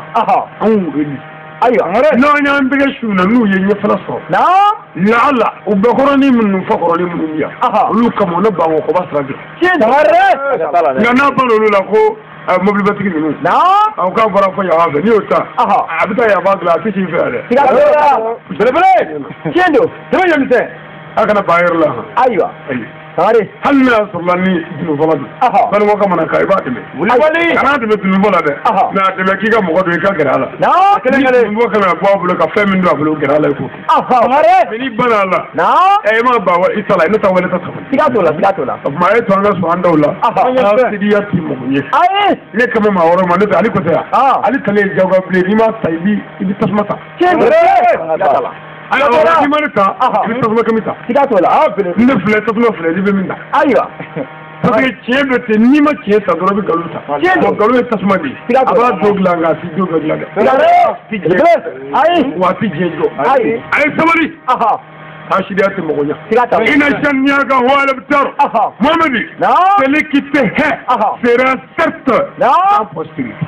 A: Anw wele. Ayiwa n'an y'an tɛgɛ su na n'u ye ɲɛfɛla sɔrɔ. Laala u bɛɛ kɔrɔnin minnu fɔ kɔrɔnin minnu yan. Olu kama ne bango kɔba sira bi. Nka n'a ban olu la ko mobilibatigi ninnu. Aw k'a fɔra fɔ yan fɛ n'i y'o ta. A bɛ taa yan fan a tɛ s'i fɛ yan dɛ. Belebele. Tiɲɛ don. Sɛbɛn ɲɛmisɛn. A kana ban yɔrɔ la. Ayiwa. Hali n'a y'a sɔrɔla ni dunufɔla don. Balima ka mana ka i b'a dɛmɛ. Kana dɛmɛ dunufɔ la dɛ. Mɛ a dɛmɛ k'i ka mɔgɔ don i ka gɛrɛ a la. Ni dunufɔ kan ka bɔ a bolo ka fɛn min don a bolo gɛrɛ a la i k'o kɛ. Mɛ n'i banna a la. I m'a ban i ta la ne ta wale ta saba. Siga t'o la, siga t'o la. O tuma a ye to an ka sɔn an daw la. An ka sediya ti mɔgɔ ye. Ne kɛmɛ maa wɔɔrɔ ma ne tɛ ale ko tɛ yan. Ale tale ye jagoya bilen n'i m'a ta i bɛ tasuma ta. Ayiwa ni ma ne ta i bɛ tasuma kɛmɛ ta. Siga t'o la. Ne filɛ tasuma filɛ i bɛ min ta. Ayiwa. Parce que tiɲɛ bɛ ten n'i ma tiɲɛ ta dɔrɔn i bɛ nkalon ta. Nkalon ye tasuma de ye. A b'a dɔ dilan nka a tɛ dɔ dilan dɛ. Ayi. Wa a tɛ diɲɛ jɔ. Ayi. A ye sabali. Asidiya tɛ mɔgɔ ɲɛ. Ina saniya ka hɔrɔn bɛ taa. Mohamedi. Celui qui te hait sera certes en postérité.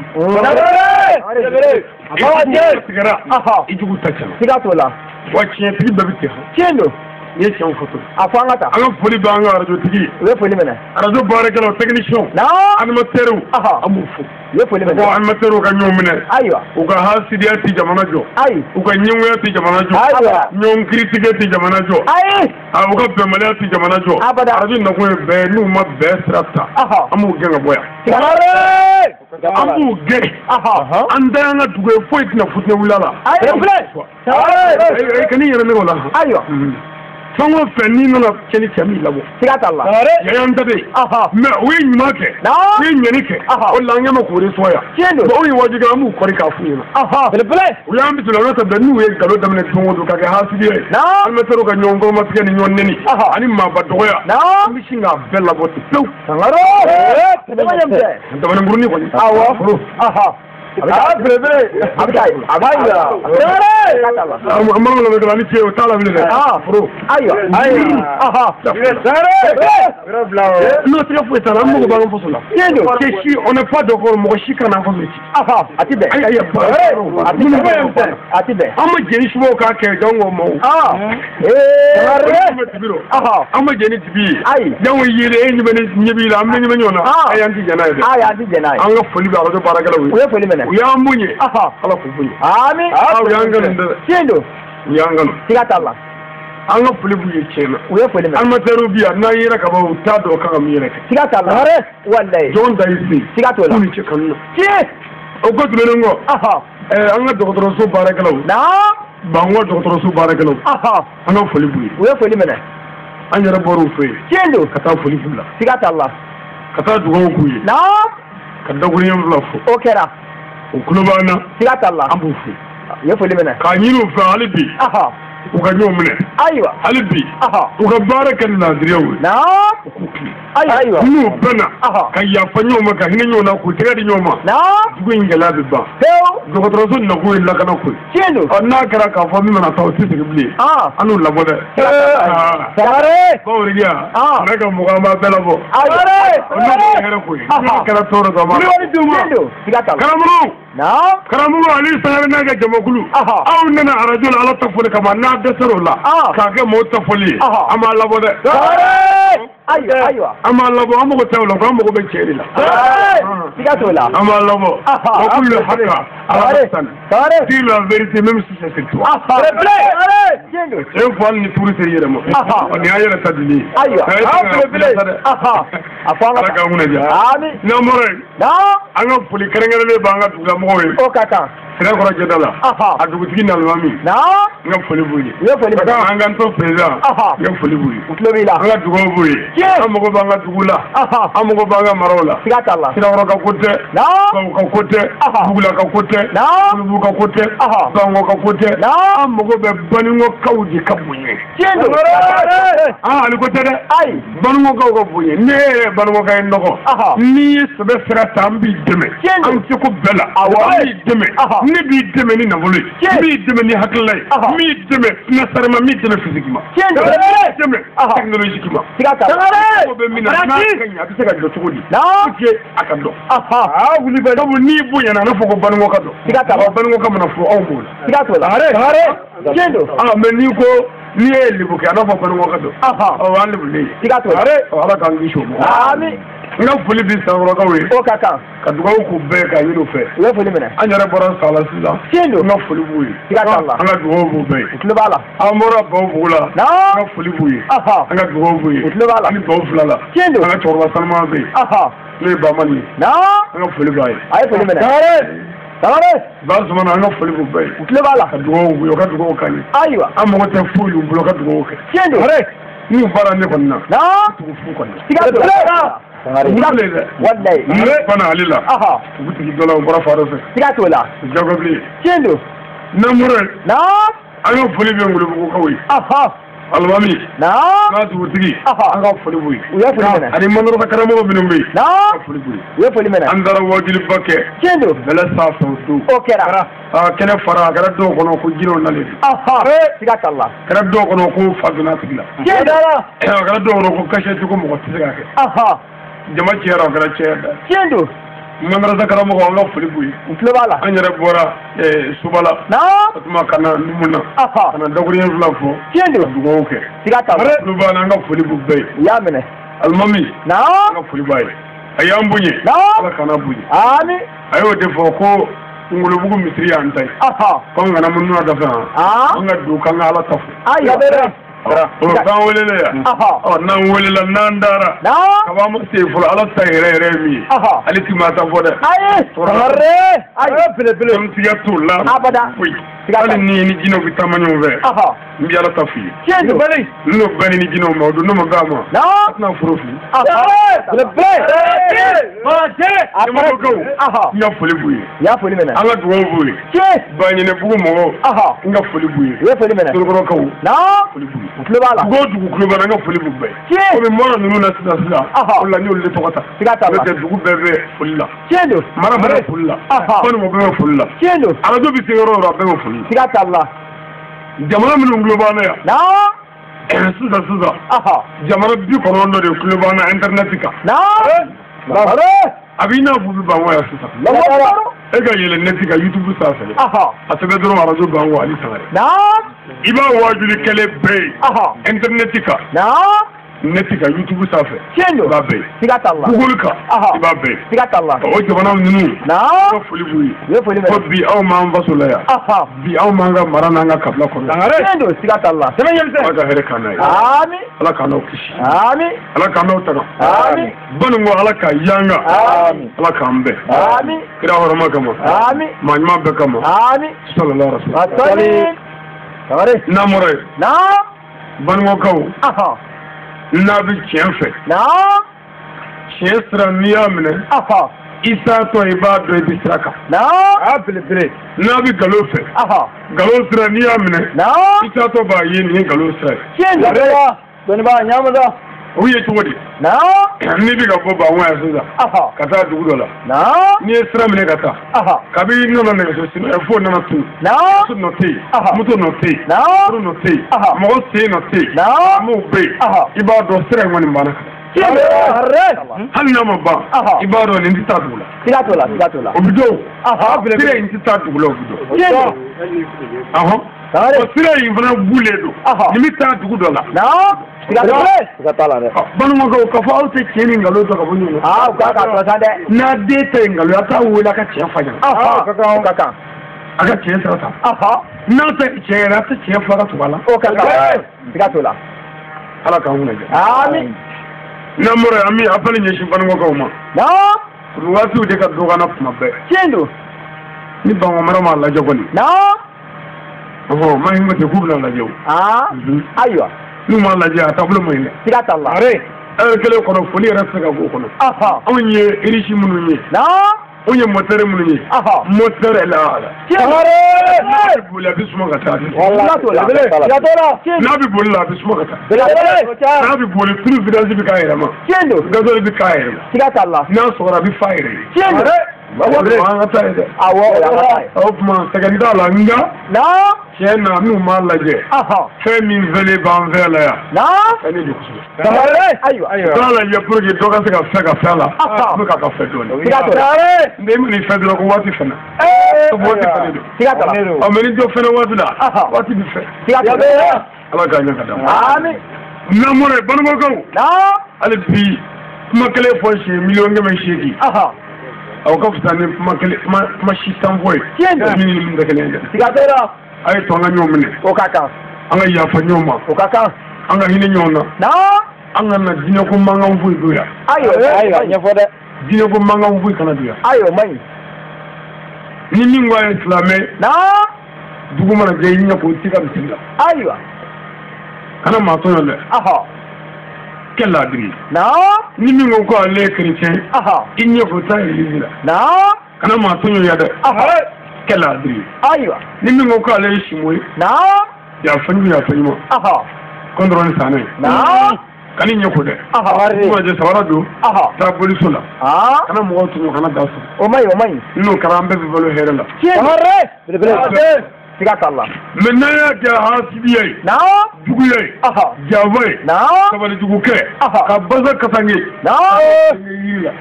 A: I jugu ta cɛ. Siga t'o la. Wa tiɲɛtigi bɛɛ bɛ ten. Tiɲɛ don. N'i ye tiɲɛw fɔ to. A fɔ an ka taa. An ka foli bɛ an ka arajotigi ye. U ye foli minɛ. Arajo baarakɛlaw techniciens. Animateurs. An b'u fo. U ye foli minɛ. Ko animateurs ka ɲɔgɔn minɛ. Ayiwa. U ka hasidiya ti jamana jɔ. Ayi. U ka ɲɛngoya ti jamana jɔ. Ayiwa. Ɲɔgɔn kiiritigɛ ti jamana jɔ. Ayi. U ka bɛnbaliya ti jamana jɔ. Abada. Arajo nakun ye bɛɛ n'u ma bɛɛ sira ta. An b'u gɛn ka bɔ yan. An b'u gɛn. An da y'an ka dugu ye foyi tɛna futinɛ wuli a la. Ayi. Filɛ. Ka n'i yɛrɛ nɛgɛ o la. Ayiwa. Fɛn o fɛn n'i nana cɛ ni cɛ min labɔ. Siga t'a la. Yaya n ta bɛ yen. Mɛ u ye ɲuman kɛ. U ye ɲɛni kɛ. O la an ɲɛ ma k'o de sɔn yan. Tiɲɛ don. Anw ye wajibi an b'u kɔri k'a f'u ɲɛna. Belebele. U y'an bisimila n'o tɛ bɛn n'u ye nkalon daminɛ don o don ka kɛ hasidiya ye. Animateurs ka ɲɔgɔn kɔrɔmatigɛ ni ɲɔgɔn nɛni. Ani maaba dɔgɔya. An bɛ sin k'a bɛɛ labɔ ten pewu. Dabaninkurunin kɔni. Awɔ. Belebele. A bɛ taa yen. A b'a yira. An mana lamɛn ni ce o t'a la bilen dɛ. Foro. Ayiwa. N'o tɛ foyi t'a la an mago b'an ka faso la. Tiɲɛ don. Cɛ si on n'est pas d'accord mɔgɔ si kana an faso ci. A ti bɛn. Ayi a ti bɛn. A ti bɛn. An ma jɛni subaw k'a kɛ jango k'o maaw. An ma jɛni tibi ye. Ayi. Jango yele e ɲɛ b'i la an bɛ ɲɛ ɲɔgɔn na. Ayi an ti jɛn n'a ye dɛ. Ayi an ti jɛn n'a ye. An ka foli bɛ arajo baarakɛlaw ye. U ye foli minɛ. U y'an munye. Ala k'u bonya. Ami. U y'an kanu dɛ. Tiɲɛ don. U y'an kanu. Siga t'a la. An ka foli b'u ye tiɲɛ na. U ye foli minɛ. Animateurs bi yan n'an yɛrɛ ka ban u t'a dɔn o kan ka min yɛrɛ kɛ. Siga t'a la. Walayi. Jɔn da y'i se. Siga t'o la. K'u ni cɛ kanu na. Tiɲɛ. O ko tɛmɛnen kɔ. An ka dɔgɔtɔrɔso baarakɛlaw. Bango dɔgɔtɔrɔso baarakɛlaw. An ka foli b'u ye. U ye foli minɛ. An yɛrɛ bɔr'u fɛ yen. Tiɲɛ don. Ka taa foli b'u la. Siga t'a la. Ka taa dugawu k'u ye. ka daguri yan fula fo
B: o kɛra
A: o kulo b'an na
B: siga t'a la
A: an b'u fo
B: i ye foli minɛ
A: k'a ɲini u fɛ hali bi u ka ɲɔgɔn minɛ
B: ayiwa
A: hali bi u ka baara kɛ laadiriyaw ye u k'u tilen
B: ayiwa
A: n'u bɛnna ka yafa ɲɔgɔn ma ka hinɛ ɲɔgɔn na k'u tɛgɛ di ɲɔgɔn ma dugu in gɛlɛya bɛ ban dɔgɔtɔrɔso nakun ye lakana ko ye n'a kɛra k'a fɔ min mana taa o tɛ segin bilen an n'u labɔ dɛ bawriya ne ka mɔgɔ an b'a bɛɛ labɔ o n'o tɛ hɛrɛ ko ye n'a kɛra tɔɔrɔ dɔ ma karamɔgɔ Ali Sangare n'a ka jamakulu aw nana arajo la Ala ta foli kama n'a dɛsɛr'o la k'a kɛ mɔgɔw ta foli ye an b'a labɔ dɛ
B: ayiwa
A: an b'a labɔ an mago tɛ o la ko an mago bɛ cɛ de la
B: siga t'o la
A: an b'a labɔ wa kullu haqqa ala san dis la vérité même si c'est sur toi e fɔ hali ni tuuru se yɛrɛ ma ni y'a yɛrɛ ta dili ye Ala k'an kunna diya n'an bɔra yen an ka foli kɛrɛnkɛrɛnnen b'an ka dugulamɔgɔw ye Sirakɔrɔ Jɛda la a dugutigi Nalimami n ka foli b'u ye an k'an to président n ka foli b'u ye an ka dugawu b'u ye an mago b'an ka dugu la an mago b'an ka maraw la Sirakɔrɔ ka ko tɛ Baw ka ko tɛ Bugula ka ko tɛ Kulubu ka ko tɛ Bango ka ko tɛ an mago bɛ Baningokaw de ka bonya ali ko tɛ dɛ Baningokaw ka bonya ne yɛrɛ Baningoka ye nɔgɔ n'i ye sɛbɛ sira ta an b'i dɛmɛ an tɛ ko bɛɛ la an b'i dɛmɛ ne b'i dɛmɛ ni nafolo ye n b'i dɛmɛ ni hakilila ye n b'i dɛmɛ financièrement n b'i dɛmɛ physique ma n b'i dɛmɛ technologique ma mɔgɔ bɛ min na n'a ka ɲɛ a bɛ se ka jɔ cogo di pour que a ka dɔn wuli bɛ sabu n'i bonyana a n'a fɔ ko Baningo ka dɔn Baningo ka mana fɔ anw b'o la mais n'i ko n'i ye lebu kɛ a n'a fɔ Baningo ka dɔn an lebulen ye Ala k'an kisi o ma n ka foli bi Sankɔrɔkaw ye ka dugawu k'u bɛɛ ka ɲini u fɛ an yɛrɛ bɔra Sala sisan n ka foli b'u ye an ka dugawu b'u bɛɛ ye an bɔra Bawubugu la an ka foli b'u ye an ka dugawu b'u ye ani Bawu fila la an ka cɛkɔrɔba sanuma bɛ yen n'o ye Bamani ye an ka foli b'a ye Ba Zumana an ka foli b'u bɛɛ ye ka dugawu b'u ye u ka dugawu k'an ye an mago tɛ foyi y'u bolo ka dugawu kɛ n'u baara ne kɔni na tugu fu kɔni fana ale la dugutigi dɔ la o bɔra Faro fɛ jago bilen Namure an ka foli bɛ Ngolobugukaw ye Alimami n'a dugutigi an ka foli b'u ye ani Manɔrɔta karamɔgɔ minnu bɛ yen an ka foli b'u ye an taara wajuluba kɛ bɛlɛ sanfɛ o don kɛnɛ fara a kɛra dɔw kɔnɔ ko jinɛw nalen kɛra dɔw kɔnɔ ko fa donna tigi la a kɛra dɔw kɔnɔ ko kasiɲɛti ko mɔgɔ tɛ se k'a kɛ jama cɛyara o kɛra cɛya da Manɔrɔta karamɔgɔ an ka foli b'u ye an yɛrɛ bɔra Sobala o tuma ka na Numu na ka na Dakuriyɛn fila fɔ ka dugawu kɛ olu b'an na an ka foli b'u bɛɛ ye Alimami an ka foli b'a ye a y'an bonya Ala kana bonya a y'o de fɔ ko Ngolobugu misiri y'an ta ye ko an kana mun nuna dafa an ka don k'an ka Ala ta fɔ k'an welele yan n'an welela n'an dara kaba ma se fɔlɔ Ala ta yɛrɛ yɛrɛ ye min ye ale ti maa ta fɔ dɛ tigɛ t'o la foyi hali ni jinɛw bɛ taama ɲɔgɔn fɛ n bɛ Ala ta f'i ye n'o bɛnni ni jinɛw ma o don n'o ma k'a ma a tɛna foro fili Ɲamakɔkaw n ka foli b'u ye an ka dugawu b'u ye Baɲinɛbugu mɔgɔw n ka foli b'u ye Torokɔrɔkaw foli b'u ye dugu o dugu kulo b'an na n ka foli b'u bɛɛ ye komi mɔna ninnu na sisan o la n y'olu de tɔgɔ ta n'o tɛ dugu bɛɛ bɛ foli la mara bɛɛ bɛ foli la Banikɔ bɛɛ bɛ foli la arajo bɛ se yɔrɔ o yɔrɔ a bɛɛ bɛ foli la jamana minnu kulo b'an na yan sisan jamana 90 dɔ de kulo b'an na internet kan a b'i n'a fɔ u bɛ Bango yan sisan e ka yɛlɛ neti kan YouTube sanfɛ a sɛbɛn dɔrɔn arajo Bango Ali Sangare i b'a wajuli kɛlɛ bɛɛ ye internet kan neti kan YouTube sanfɛ i b'a bɛɛ ye Google kan i b'a bɛɛ ye o jamana ninnu ka foli b'u ye ko bi aw m'an faso la yan bi aw m'an ka mara n'an ka kabila kɔnɔ Ala ka hɛrɛ k'an n'a ye Ala k'an n'aw kisi Ala k'an n'aw tanga Baningo Ala ka yanga Ala k'an bɛn kira hɔrɔma kama maa ɲuman bɛɛ kama sallallahu alaihi wasallam n'amɔrɔ ye Baningokaw n'a bɛ tiɲɛ fɛ tiɲɛ sira n'i y'a minɛ Isa to i b'a dɔn i bɛ sira kan.
B: Belebele.
A: N'a bɛ nkalon fɛ. Nkalon sira n'i y'a minɛ. Isa to b'a ye nin ye nkalon sira ye.
B: Tiɲɛ don. Dɔnnibaa ɲaamada.
A: O ye cogo di? N'i bɛ ka bɔ Banwaya sisan. Ka taa dugu dɔ la. N'i ye sira minɛ ka taa. Kabi nana nɛgɛso sini fo nana tunu. So nɔ tɛ yen. Moto nɔ tɛ yen. Furu nɔ tɛ yen. Mɔgɔ sen nɔ tɛ yen. M'o bɛ yen. I b'a dɔn sira in kɔni banna. Hali n'a ma ban i b'a dɔn nin tɛ taa dugu la.
B: Siga t'o la, siga t'o la.
A: O bi dɔn. Sira in tɛ taa dugu la o bi dɔn. O sira in fana bulen don. Nin bɛ taa dugu dɔ la. Siga t'a la dɛ. Banumakɛw k'a fɔ aw tɛ tiɲɛ ni nkalon ta ka bɔ ɲɔgɔn na.
B: U ka kan tɔsan dɛ.
A: N'a den tɛ nkalon a t'a wele a ka tiɲɛ fɔ a ɲɛna.
B: O ka kan.
A: A ka tiɲɛ sira ta. N'a tɛ tiɲɛ yɛrɛ a tɛ tiɲɛ fɔ a ka tugu a la.
B: O ka kan. Siga t'o la.
A: Ala k'an kun lajɛ.
B: Ami.
A: N'an bɔra yan an bɛ appel ɲɛsin banumakɛw ma. Waatiw de ka dɔgɔna tuma bɛɛ.
B: Tiɲɛ don.
A: Ni Bango mara m'a lajɛ kɔni. Maa hinɛ tɛ k'u bɛna lajɛ o.
B: Ayiwa.
A: N'u m'a lajɛ a taabolo man ɲi dɛ.
B: Siga t'a la.
A: Heure kelen kɔnɔ foli yɛrɛ tɛ se ka k'o kɔnɔ. Anw ye riche minnu ye. Anw ye moteur minnu ye. Moteur est là. N'a bɛ boli a bɛ suma ka taa. N'a bɛ boli la a bɛ suma ka taa. N'a bɛ boli turu village bɛ k'a yɛrɛ ma. Gasoil bɛ k'a yɛrɛ ma.
B: Siga t'a la.
A: N'a sɔgɔra a bɛ fa yɛrɛ ye.
B: An
A: ka taa ye dɛ. O tuma sɛgɛn t'a la nka. Tiɲɛ na n'u m'a lajɛ. Fɛn min fɛlen b'an fɛ la yan. Fɛn de kosɛbɛ. T'a lajɛ pour que dɔ ka se ka fɛn ka fɛn la. A bɛ k'a ka fɛn dɔɔni. N bɛ nin fɛn dɔrɔn ko waati fɛnɛ. Waati fɛnɛ don. Mais ni dɔ fɛnɛ waati la. Waati bɛ fɛ. Ala k'a ɲɛ ka d'a ma. N'an bɔra yen banumakɛw. Hali bi kuma kelen fɔ siɲɛ 1,800,000. Aw ka fisa ni kuma si tan fɔ ye. Min ni min tɛ kelen ye dɛ. A ye to an ka ɲɔgɔn minɛ.
B: O ka kan.
A: An ka yafa ɲɔgɔn ma.
B: O ka kan.
A: An ka hinɛ ɲɔgɔn na. An ka na diinɛ ko mankan foyi don yan.
B: Ayiwa ɲɛfɔ dɛ.
A: Diinɛ ko mankan foyi kana don yan.
B: Ayiwa man ɲi.
A: Ni min ko a ye silamɛ. Dugu mana jɛ i ɲɛ ko i tɛ ka misiri la.
B: Ayiwa.
A: Kana maa tɔɲɔ dɛ. Quel ladri. Ni min ko ale ye chrétien. I ɲɛ ko taa église la. Kana maa tɔɲɔ ya dɛ. Quel ladri.
B: Ayiwa.
A: Ni min ko ale ye simo ye. Yafa ɲuman. Kɔntrɔni sanɛ. Kan'i ɲɛ ko dɛ. Kuma jɛ sabara don. Taa poliso la. Kana mɔgɔw tɔɲɔ kana da sɔrɔ.
B: O man ɲi o man ɲi.
A: N'o kɛra an bɛɛ bɛ balo hɛrɛ la.
B: Siga t'a la.
A: Mais n'a y'a kɛ hasidiya ye. Juguya ye. Janfa ye. Sabalijugukɛ. Ka basa kasange. Yiri la.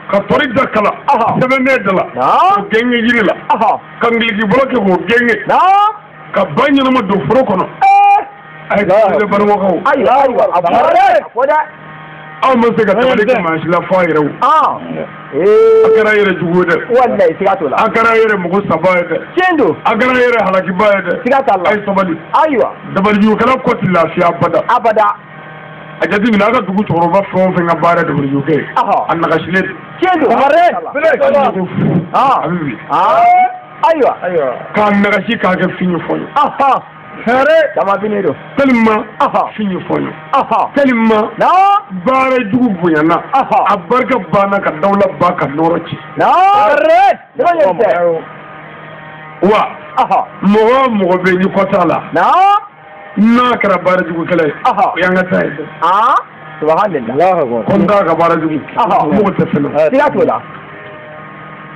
A: Ka tori da kala. Sɛbɛnden da la. K'o gɛngɛ yiri la. Ka ngiliki bolo kɛ k'o gɛngɛ. Ka ba ɲɛnama don foro kɔnɔ. A ye tile banumakɛw.
B: Ayiwa a fɔ dɛ.
A: Aw ma se ka sabali kɛ maa si la fɔ a yɛrɛ o. A kɛra yɛrɛ jugu ye dɛ.
B: Walayi siga t'o la.
A: A kɛra yɛrɛ mɔgɔ saba ye dɛ.
B: Tiɲɛ don.
A: A kɛra yɛrɛ halakiba ye dɛ.
B: Siga t'a la.
A: A ye sabali.
B: Ayiwa.
A: Dabalijugukɛla kɔ tɛ lafiya abada. A jateminɛ a ka dugu cɛkɔrɔba fɛn o fɛn ka baara ye dabalijugukɛ ye. A nagasilen don.
B: Tiɲɛ don.
A: A bɛ furu. A bɛ wuli.
B: Ayiwa.
A: K'a nagasi k'a kɛ fin ye fɔ n ye.
B: Hɛrɛ caman fini don.
A: Tellement fin ye fɔ n ye. Tellement baara jugu bonyana. A barika banna ka dawula ba ka nɔrɔ ci. Wa mɔgɔ o mɔgɔ bɛ yen ni kɔ t'a la. N'a kɛra baara jugukɛla ye. O y'an ka taa ye dɛ.
B: Subhanallah.
A: Ko n t'a ka baara jugu. Mɔgɔ tɛ fɛn dɔn.
B: Siga t'o la.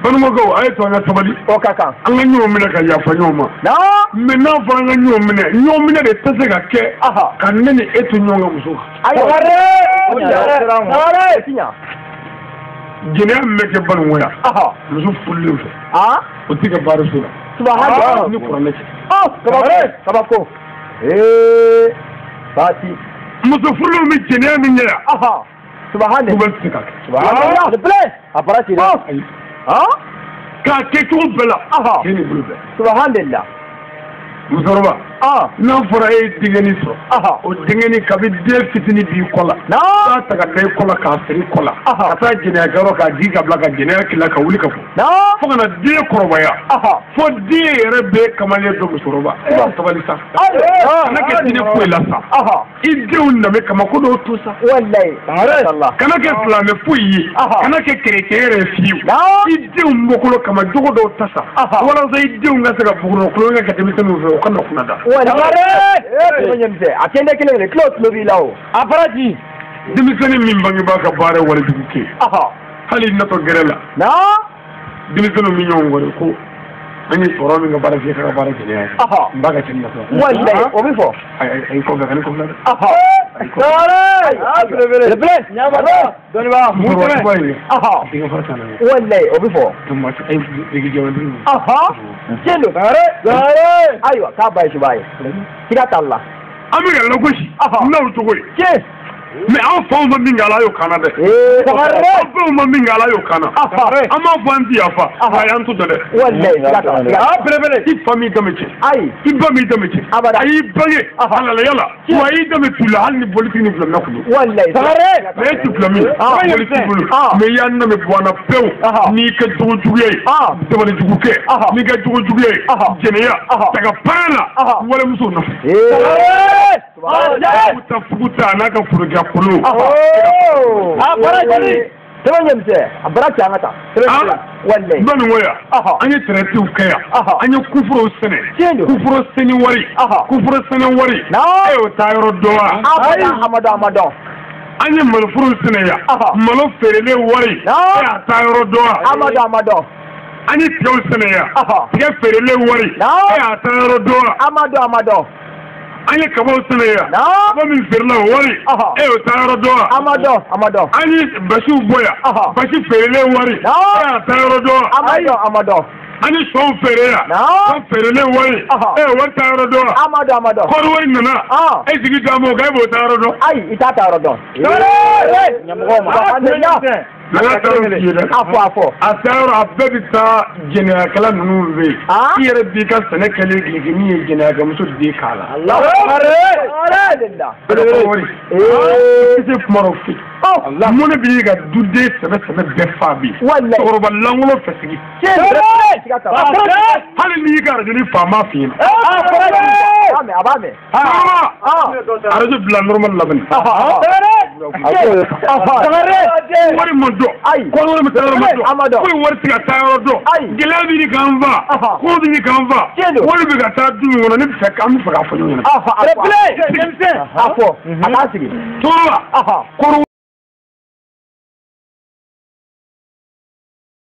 A: Banumakɛw a ye to an ka sabali.
B: O ka kan.
A: An ka ɲɔgɔn minɛ ka yafa ɲɔgɔn ma. Mais n'a fɔra an ka ɲɔgɔn minɛ de tɛ se ka kɛ ka ne ni e to ɲɔgɔn ka muso kan. Jɛnɛya min bɛ kɛ Bananguya muso furulen fɛ o tɛ kɛ baara so la.
B: Subhanallah.
A: Ni kuranɛ cɛ.
B: Kabako. Baasi.
A: Muso furulenw bɛ jɛnɛya min kɛ yan.
B: Subhanallah.
A: U bɛ se ka kɛ.
B: Subhanallah. A fɔra ten dɛ.
A: Ayi. K'a kɛ cogo bɛɛ la. Cɛ ni bolo bɛɛ.
B: Subhanallah.
A: Musokɔrɔba. n'a fɔra e ye denkɛni sɔrɔ o denkɛni kabi den fitinin b'i kɔ la k'a ta ka taa i kɔ la k'a siri kɔ la ka taa jɛnɛyakɛyɔrɔ k'a di ka bila ka jɛnɛya kila ka wuli ka fɔ fo ka na den kɔrɔbaya fo den yɛrɛ bɛ kamalen dɔ musokɔrɔba i b'a sabali sa kana kɛ diinɛ foyi la sa i denw danbe kama ko dɔw to sa kana kɛ silamɛ foyi ye kana kɛ kerecɛn yɛrɛ fiyewu i denw bɔkolo kama jogo dɔw ta sa walasa i denw ka se ka buguro kulonkɛ kɛ denmisɛnninw fɛ o ka na kunna da
B: a kɛn tɛ kelen ye tulo b'i la o a fara ji
A: denmisɛnnin min bangebaa ka baara ye walijugu kɛ hali natɔ gɛrɛ la denmisɛnninw min ɲɔgɔn kɔrɔ ko an ye sɔrɔ min ka baara kɛ ka baara gɛlɛya ye n b'a ka cɛ natɔ
B: wallahi o bɛ fɔ
A: a y'i kɔfɛ ka ne kɔfɛ dɛ
B: wallahi o bɛ fɔ cɛn don ayiwa k'a ba ye suba ye siga t'a la
A: an bɛ ka lagosi n'aw cogo ye
B: cɛ
A: mais an faw ma min kɛ ala y'o kana dɛ an faw ma min kɛ ala y'o kana an b'a fɔ an ti yafa a y'an to dɛ i fa m'i danbe cɛ i ba m'i danbe cɛ a y'i bange halalaya la wa a y'i danbe tu la hali ni politiki ni filamina kun don mais e ti filami politiki bolo mais i y'an danbe bɔ an na pewu n'i kɛ jogo juguya ye dabali jugu kɛ n'i kɛ jogo juguya ye jɛnɛya taga pan la walimuso nɔfɛ fuguta n'a ka forojɛ kolo
B: a bara jeli sɛbɛn ɲɛ misɛ a bara cɛ an ka taa wallahi
A: bani waya an ye traitiw kɛ yan an ye kufuro sɛnɛ kufuro sɛni wari kufuro sɛnɛ wari e y'o taa yɔrɔ dɔn wa
B: amadɔ
A: an ye maloforo sɛnɛ yan malo feerelen wari e y'a taa yɔrɔ dɔn wa
B: amadɔ
A: an ye tigɛw sɛnɛ yan tigɛ feerelen wari e y'a taa yɔrɔ dɔn wa
B: amadɔ
A: an ye kabaw sɛnɛ yan kaba min feerela o wari e y'o taa yɔrɔ dɔn wa
B: amadɔ
A: an ye basiw bɔ yan basi feerelen wari e y'a taa yɔrɔ dɔn wa
B: amadɔ
A: an ye sɔnw feere yan sɔn feerelen wari e ye wari taa yɔrɔ dɔn wa
B: amadɔ
A: kɔɔri wari nana e sigi d'a ma o kan e b'o taa yɔrɔ dɔn
B: ayi i t'a ta yɔrɔ dɔn ɲɛmɔgɔw ma
A: n'a taara f'i ye dɛ a taa yɔrɔ a bɛɛ bɛ taa jɛnɛyakɛla ninnu fɛ yen i yɛrɛ b'i ka sɛnɛ kɛlen giligi min ye jɛnɛyakɛmuso den k'a la se kuma dɔ fɛ mun de b'i ka duden sɛbɛ bɛɛ fa bi cɛkɔrɔba lankolon fɛ sigi hali n'i y'i ka arajo ni faama f'i ɲɛna arajo bila normal labɛn wari ma dɔn kɔrɔwari bɛ taa yɔrɔ ma dɔn foyi wari tɛ ka taa yɔrɔ dɔn gɛlɛya bɛ ɲini k'an fa ko bɛ ɲini k'an fa wari bɛ ka taa du min kɔnɔ ne bɛ fɛ k'an bɛ fɛ k'a fɔ ɲɔgɔn ɲɛna.